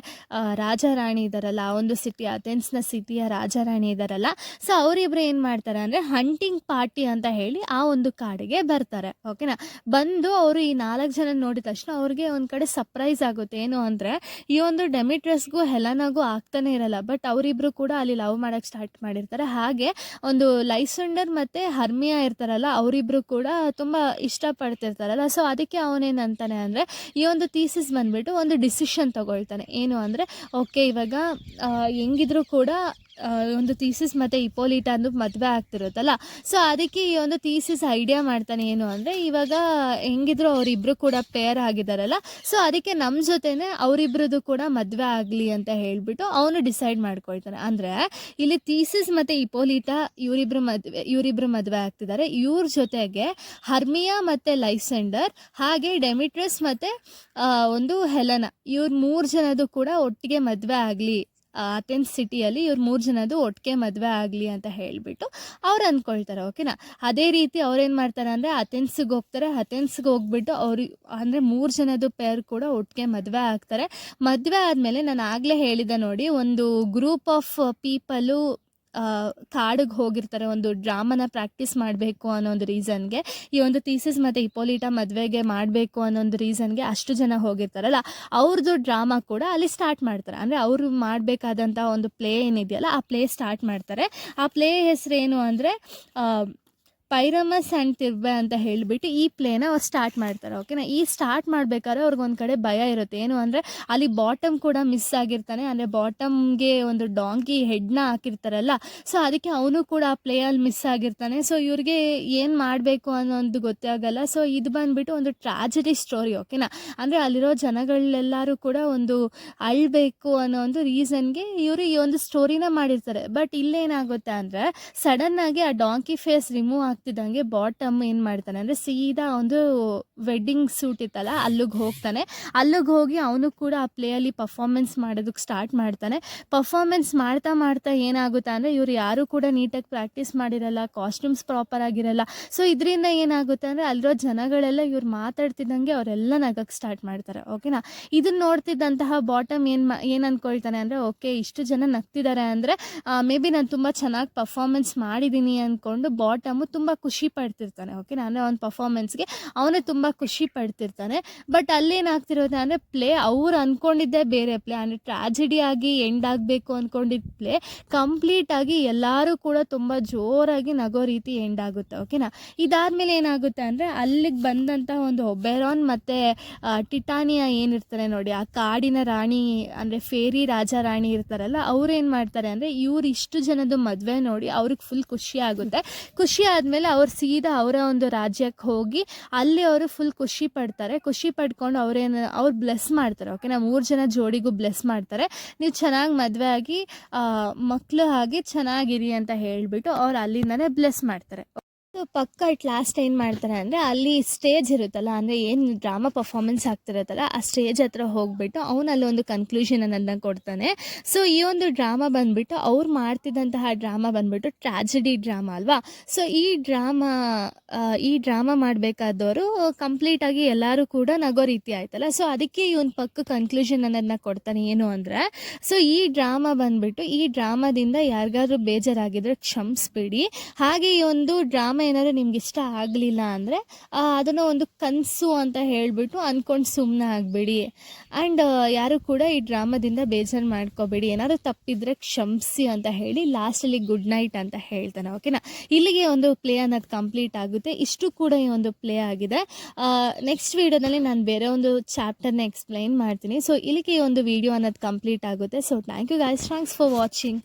ರಾಜ ರಾಣಿ ಇದ್ದಾರಲ್ಲ, ಆ ಒಂದು ಸಿಟಿ ಅಥೆನ್ಸ್ನ ಸಿಟಿಯ ರಾಜ ರಾಣಿ ಇದ್ದಾರಲ್ಲ, ಸೊ ಅವರಿಬ್ಬರು ಏನು ಮಾಡ್ತಾರೆ ಅಂದರೆ ಹಂಟಿಂಗ್ ಪಾರ್ಟಿ ಅಂತ ಹೇಳಿ ಆ ಒಂದು ಕಾಡಿಗೆ ಬರ್ತಾರೆ. ಓಕೆನಾ. ಬಂದು ಅವರು ಈ 4 ಜನ ನೋಡಿದ ತಕ್ಷಣ ಅವ್ರಿಗೆ ಒಂದು ಕಡೆ ಸರ್ಪ್ರೈಸ್ ಆಗುತ್ತೆ. ಏನು ಅಂದರೆ ಈ ಒಂದು ಡೆಮಿಟ್ರಸ್ಗೂ ಹೆಲನಾಗೂ ಆಗ್ತಾನೆ ಇರಲ್ಲ, ಬಟ್ ಅವರಿಬ್ಬರು ಕೂಡ ಅಲ್ಲಿ ಲವ್ ಮಾಡೋಕ್ಕೆ ಸ್ಟಾರ್ಟ್ ಮಾಡಿರ್ತಾರೆ. ಹಾಗೆ ಒಂದು ಲೈಸೆಂಡರ್ ಮತ್ತು ಹರ್ಮಿಯಾ ಇರ್ತಾರಲ್ಲ, ಅವರಿಬ್ಬರು ಕೂಡ ತುಂಬ ಇಷ್ಟಪಡ್ತಿರ್ತಾರಲ್ಲ. ಸೊ ಅದಕ್ಕೆ ಅವನೇನಂತಾನೆ ಅಂದರೆ ಈ ಒಂದು ಥೀಸಿಸ್ ಬಂದುಬಿಟ್ಟು ಒಂದು ಡಿಸಿಷನ್ ತೊಗೊಳ್ತಾನೆ. ಏನು ಅಂದರೆ ಓಕೆ, ಇವಾಗ ಹೆಂಗಿದ್ರು ಕೂಡ ಒಂದು ಥೀಸಿಸ್ ಮತ್ತು ಇಪೋಲಿಟಾ ಅಂದು ಮದುವೆ ಆಗ್ತಿರುತ್ತಲ್ಲ. ಸೊ ಅದಕ್ಕೆ ಈ ಒಂದು ಥೀಸಿಸ್ ಐಡಿಯಾ ಮಾಡ್ತಾನೆ ಏನು ಅಂದರೆ, ಇವಾಗ ಹೆಂಗಿದ್ರು ಅವರಿಬ್ಬರು ಕೂಡ ಪೇರ್ ಆಗಿದ್ದಾರಲ್ಲ, ಸೊ ಅದಕ್ಕೆ ನಮ್ಮ ಜೊತೆನೇ ಅವರಿಬ್ರದ್ದು ಕೂಡ ಮದುವೆ ಆಗಲಿ ಅಂತ ಹೇಳಿಬಿಟ್ಟು ಅವನು ಡಿಸೈಡ್ ಮಾಡ್ಕೊಳ್ತಾನೆ. ಅಂದರೆ ಇಲ್ಲಿ ಥೀಸಿಸ್ ಮತ್ತು ಇಪೋಲಿಟಾ ಇವರಿಬ್ಬರು ಮದುವೆ ಆಗ್ತಿದ್ದಾರೆ. ಇವ್ರ ಜೊತೆಗೆ ಹರ್ಮಿಯಾ ಮತ್ತು ಲೈಸೆಂಡರ್, ಹಾಗೆ ಡೆಮಿಟ್ರಸ್ ಮತ್ತು ಒಂದು ಹೆಲೆನಾ, ಇವ್ರ 3 ಜನದ್ದು ಕೂಡ ಒಟ್ಟಿಗೆ ಮದುವೆ ಆಗಲಿ, ಅಥೆನ್ಸ್ ಸಿಟಿಯಲ್ಲಿ ಇವ್ರು 3 ಜನದ್ದು ಒಟ್ಟಿಗೆ ಮದುವೆ ಆಗಲಿ ಅಂತ ಹೇಳಿಬಿಟ್ಟು ಅವ್ರು ಅಂದ್ಕೊಳ್ತಾರೆ. ಓಕೆನಾ. ಅದೇ ರೀತಿ ಅವ್ರೇನು ಮಾಡ್ತಾರೆ ಅಂದರೆ ಅಥೆನ್ಸ್ಗೆ ಹೋಗ್ತಾರೆ. ಅಥೆನ್ಸ್ಗೆ ಹೋಗ್ಬಿಟ್ಟು ಅಂದರೆ 3 ಜನದ್ದು ಪೇರ್ ಕೂಡ ಒಟ್ಟಿಗೆ ಮದುವೆ ಆಗ್ತಾರೆ. ಮದುವೆ ಆದಮೇಲೆ ನಾನು ಆಗಲೇ ಹೇಳಿದೆ ನೋಡಿ, ಒಂದು ಗ್ರೂಪ್ ಆಫ್ ಪೀಪಲು ಕಾಡಿಗೆ ಹೋಗಿರ್ತಾರೆ ಒಂದು ಡ್ರಾಮಾನ ಪ್ರಾಕ್ಟೀಸ್ ಮಾಡಬೇಕು ಅನ್ನೋ ಒಂದು ರೀಸನ್ಗೆ, ಈ ಒಂದು ಥೀಸಿಸ್ ಮತ್ತು ಇಪೋಲಿಟಾ ಮದುವೆಗೆ ಮಾಡಬೇಕು ಅನ್ನೋ ಒಂದು ರೀಸನ್ಗೆ ಅಷ್ಟು ಜನ ಹೋಗಿರ್ತಾರಲ್ಲ, ಅವ್ರದ್ದು ಡ್ರಾಮಾ ಕೂಡ ಅಲ್ಲಿ ಸ್ಟಾರ್ಟ್ ಮಾಡ್ತಾರೆ. ಅಂದರೆ ಅವರು ಮಾಡಬೇಕಾದಂಥ ಒಂದು ಪ್ಲೇ ಏನಿದೆಯಲ್ಲ, ಆ ಪ್ಲೇ ಸ್ಟಾರ್ಟ್ ಮಾಡ್ತಾರೆ. ಆ ಪ್ಲೇ ಹೆಸರೇನು ಅಂದರೆ ಪೈರಮಸ್ ಆ್ಯಂಡ್ ತಿರ್ಬೆ ಅಂತ ಹೇಳಿಬಿಟ್ಟು ಈ ಪ್ಲೇನ ಅವ್ರು ಸ್ಟಾರ್ಟ್ ಮಾಡ್ತಾರೆ. ಓಕೆನಾ. ಈ ಸ್ಟಾರ್ಟ್ ಮಾಡಬೇಕಾದ್ರೆ ಅವ್ರಿಗೊಂದು ಕಡೆ ಭಯ ಇರುತ್ತೆ. ಏನು ಅಂದರೆ ಅಲ್ಲಿ ಬಾಟಮ್ ಕೂಡ ಮಿಸ್ ಆಗಿರ್ತಾನೆ. ಅಂದರೆ ಬಾಟಮ್ಗೆ ಒಂದು ಡಾಂಕಿ ಹೆಡ್ನ ಹಾಕಿರ್ತಾರಲ್ಲ, ಸೊ ಅದಕ್ಕೆ ಅವನು ಕೂಡ ಆ ಪ್ಲೇಯಲ್ಲಿ ಮಿಸ್ ಆಗಿರ್ತಾನೆ. ಸೊ ಇವ್ರಿಗೆ ಏನು ಮಾಡಬೇಕು ಅನ್ನೋದು ಗೊತ್ತೇ ಆಗಲ್ಲ. ಸೊ ಇದು ಬಂದುಬಿಟ್ಟು ಒಂದು ಟ್ರಾಜಿಡಿ ಸ್ಟೋರಿ. ಓಕೆನಾ. ಅಂದರೆ ಅಲ್ಲಿರೋ ಜನಗಳೆಲ್ಲರೂ ಕೂಡ ಒಂದು ಅಳಬೇಕು ಅನ್ನೋ ಒಂದು ರೀಸನ್ಗೆ ಇವರು ಈ ಒಂದು ಸ್ಟೋರಿನ ಮಾಡಿರ್ತಾರೆ. ಬಟ್ ಇಲ್ಲೇನಾಗುತ್ತೆ ಅಂದರೆ ಸಡನ್ನಾಗಿ ಆ ಡಾಂಕಿ ಫೇಸ್ ರಿಮೂವ್ ಆಗ್ತಿದ್ದಂಗೆ ಬಾಟಮ್ ಏನು ಮಾಡ್ತಾನೆ ಅಂದರೆ ಸೀದಾ ಒಂದು ವೆಡ್ಡಿಂಗ್ ಸೂಟ್ ಇತ್ತಲ್ಲ ಅಲ್ಲಿಗೆ ಹೋಗ್ತಾನೆ. ಅಲ್ಲಿಗೆ ಹೋಗಿ ಅವನು ಕೂಡ ಆ ಪ್ಲೇಯಲ್ಲಿ ಪರ್ಫಾರ್ಮೆನ್ಸ್ ಮಾಡೋದಕ್ಕೆ ಸ್ಟಾರ್ಟ್ ಮಾಡ್ತಾನೆ. ಪರ್ಫಾರ್ಮೆನ್ಸ್ ಮಾಡ್ತಾ ಮಾಡ್ತಾ ಏನಾಗುತ್ತೆ ಅಂದರೆ ಇವ್ರು ಯಾರೂ ಕೂಡ ನೀಟಾಗಿ ಪ್ರಾಕ್ಟೀಸ್ ಮಾಡಿರಲ್ಲ, ಕಾಸ್ಟ್ಯೂಮ್ಸ್ ಪ್ರಾಪರ್ ಆಗಿರಲ್ಲ. ಸೊ ಇದರಿಂದ ಏನಾಗುತ್ತೆ ಅಂದರೆ ಅಲ್ಲಿರೋ ಜನಗಳೆಲ್ಲ ಇವ್ರು ಮಾತಾಡ್ತಿದ್ದಂಗೆ ಅವರೆಲ್ಲ ನಗಕ್ಕೆ ಸ್ಟಾರ್ಟ್ ಮಾಡ್ತಾರೆ. ಓಕೆನಾ. ಇದನ್ನು ನೋಡ್ತಿದ್ದಂತಹ ಬಾಟಮ್ ಏನು ಅಂದ್ಕೊಳ್ತಾನೆ ಅಂದರೆ, ಓಕೆ ಇಷ್ಟು ಜನ ನಗ್ತಿದ್ದಾರೆ ಅಂದರೆ ಮೇ ಬಿ ನಾನು ತುಂಬ ಚೆನ್ನಾಗಿ ಪರ್ಫಾರ್ಮೆನ್ಸ್ ಮಾಡಿದ್ದೀನಿ ಅಂದ್ಕೊಂಡು ಬಾಟಮು ತುಂಬ ಖುಷಿ ಪಡ್ತಿರ್ತಾನೆ. ಓಕೆನಾ. ಅಂದರೆ ಅವ್ನ ಪರ್ಫಾರ್ಮೆನ್ಸ್ಗೆ ಅವನೇ ತುಂಬ ಖುಷಿ ಪಡ್ತಿರ್ತಾನೆ. ಬಟ್ ಅಲ್ಲೇನಾಗ್ತಿರೋದು ಅಂದರೆ ಪ್ಲೇ ಅವ್ರು ಅಂದ್ಕೊಂಡಿದ್ದೇ ಬೇರೆ ಪ್ಲೇ, ಅಂದರೆ ಟ್ರಾಜಿಡಿಯಾಗಿ ಎಂಡ್ ಆಗಬೇಕು ಅಂದ್ಕೊಂಡಿದ್ದ ಪ್ಲೇ ಕಂಪ್ಲೀಟಾಗಿ ಎಲ್ಲರೂ ಕೂಡ ತುಂಬ ಜೋರಾಗಿ ನಗೋ ರೀತಿ ಎಂಡ್ ಆಗುತ್ತೆ. ಓಕೆನಾ. ಇದಾದಮೇಲೆ ಏನಾಗುತ್ತೆ ಅಂದರೆ ಅಲ್ಲಿಗೆ ಬಂದಂಥ ಒಂದು ಒಬೆರಾನ್ ಮತ್ತು ಟಿಟಾನಿಯಾ ಏನಿರ್ತಾರೆ ನೋಡಿ, ಆ ಕಾಡಿನ ರಾಣಿ ಅಂದರೆ ಫೇರಿ ರಾಜ ರಾಣಿ ಇರ್ತಾರಲ್ಲ, ಅವ್ರು ಏನು ಮಾಡ್ತಾರೆ ಅಂದರೆ ಇವ್ರು ಇಷ್ಟು ಜನದ್ದು ಮದುವೆ ನೋಡಿ ಅವ್ರಿಗೆ ಫುಲ್ ಖುಷಿ ಆಗುತ್ತೆ. ಖುಷಿ ಆದಮೇಲೆ ಅವ್ರು ಸೀದಾ ಅವರ ಒಂದು ರಾಜ್ಯಕ್ಕೆ ಹೋಗಿ ಅಲ್ಲಿ ಅವರು ಫುಲ್ ಖುಷಿ ಪಡ್ತಾರೆ. ಖುಷಿ ಪಡ್ಕೊಂಡು ಅವ್ರು ಬ್ಲೆಸ್ ಮಾಡ್ತಾರೆ. ಓಕೆ. 3 ಜನ ಜೋಡಿಗೂ ಬ್ಲೆಸ್ ಮಾಡ್ತಾರೆ. ನೀವು ಚೆನ್ನಾಗಿ ಮದುವೆ ಆಗಿ ಮಕ್ಕಳು ಹಾಗೆ ಚೆನ್ನಾಗಿರಿ ಅಂತ ಹೇಳಿಬಿಟ್ಟು ಅವ್ರು ಅಲ್ಲಿಂದನೇ ಬ್ಲೆಸ್ ಮಾಡ್ತಾರೆ. ಪಕ್ಕ ಅಟ್ ಲಾಸ್ಟ್ ಏನು ಮಾಡ್ತಾರೆ ಅಂದರೆ ಅಲ್ಲಿ ಸ್ಟೇಜ್ ಇರುತ್ತಲ್ಲ, ಅಂದರೆ ಏನು ಡ್ರಾಮಾ ಪರ್ಫಾರ್ಮೆನ್ಸ್ ಆಗ್ತಿರುತ್ತಲ್ಲ ಆ ಸ್ಟೇಜ್ ಹತ್ರ ಹೋಗ್ಬಿಟ್ಟು ಅವನು ಅಲ್ಲೊಂದು ಕನ್ಕ್ಲೂಷನ್ ಅನ್ನೋದನ್ನ ಕೊಡ್ತಾನೆ. ಸೊ ಈ ಒಂದು ಡ್ರಾಮಾ ಬಂದುಬಿಟ್ಟು ಅವ್ರು ಮಾಡ್ತಿದ್ದಂತಹ ಡ್ರಾಮಾ ಬಂದುಬಿಟ್ಟು ಟ್ರಾಜಿಡಿ ಡ್ರಾಮಾ ಅಲ್ವಾ. ಸೊ ಈ ಡ್ರಾಮಾ ಮಾಡಬೇಕಾದವರು ಕಂಪ್ಲೀಟಾಗಿ ಎಲ್ಲರೂ ಕೂಡ ನಗೋ ರೀತಿ ಆಯ್ತಲ್ಲ. ಸೊ ಅದಕ್ಕೆ ಇವನು ಪಕ್ಕ ಕನ್ಕ್ಲೂಷನ್ ಅನ್ನೋದನ್ನ ಕೊಡ್ತಾನೆ. ಏನು ಅಂದರೆ, ಸೊ ಈ ಡ್ರಾಮಾ ಬಂದುಬಿಟ್ಟು ಈ ಡ್ರಾಮಾದಿಂದ ಯಾರಿಗಾದ್ರೂ ಬೇಜಾರಾಗಿದ್ದರೆ ಕ್ಷಮಿಸ್ಬಿಡಿ. ಹಾಗೆ ಈ ಒಂದು ಡ್ರಾಮಾ ಏನಾದರೂ ನಿಮ್ಗೆ ಇಷ್ಟ ಆಗಲಿಲ್ಲ ಅಂದರೆ ಅದನ್ನು ಒಂದು ಕನಸು ಅಂತ ಹೇಳಿಬಿಟ್ಟು ಅಂದ್ಕೊಂಡು ಸುಮ್ಮನೆ ಆಗಬೇಡಿ. ಆ್ಯಂಡ್ ಯಾರು ಕೂಡ ಈ ಡ್ರಾಮಾದಿಂದ ಬೇಜಾರು ಮಾಡ್ಕೋಬೇಡಿ, ಏನಾದರೂ ತಪ್ಪಿದರೆ ಕ್ಷಮಿಸಿ ಅಂತ ಹೇಳಿ ಲಾಸ್ಟಲ್ಲಿ ಗುಡ್ ನೈಟ್ ಅಂತ ಹೇಳ್ತಾನೆ. ಓಕೆನಾ. ಇಲ್ಲಿಗೆ ಒಂದು ಪ್ಲೇ ಅನ್ನೋದು ಕಂಪ್ಲೀಟ್ ಆಗುತ್ತೆ. ಇಷ್ಟು ಕೂಡ ಈ ಒಂದು ಪ್ಲೇ ಆಗಿದೆ. ನೆಕ್ಸ್ಟ್ ವೀಡಿಯೋದಲ್ಲಿ ನಾನು ಬೇರೆ ಒಂದು ಚಾಪ್ಟರ್ನ ಎಕ್ಸ್ಪ್ಲೈನ್ ಮಾಡ್ತೀನಿ. ಸೊ ಇಲ್ಲಿಗೆ ಈ ಒಂದು ವಿಡಿಯೋ ಅನ್ನೋದು ಕಂಪ್ಲೀಟ್ ಆಗುತ್ತೆ. So thank you guys, thanks for watching.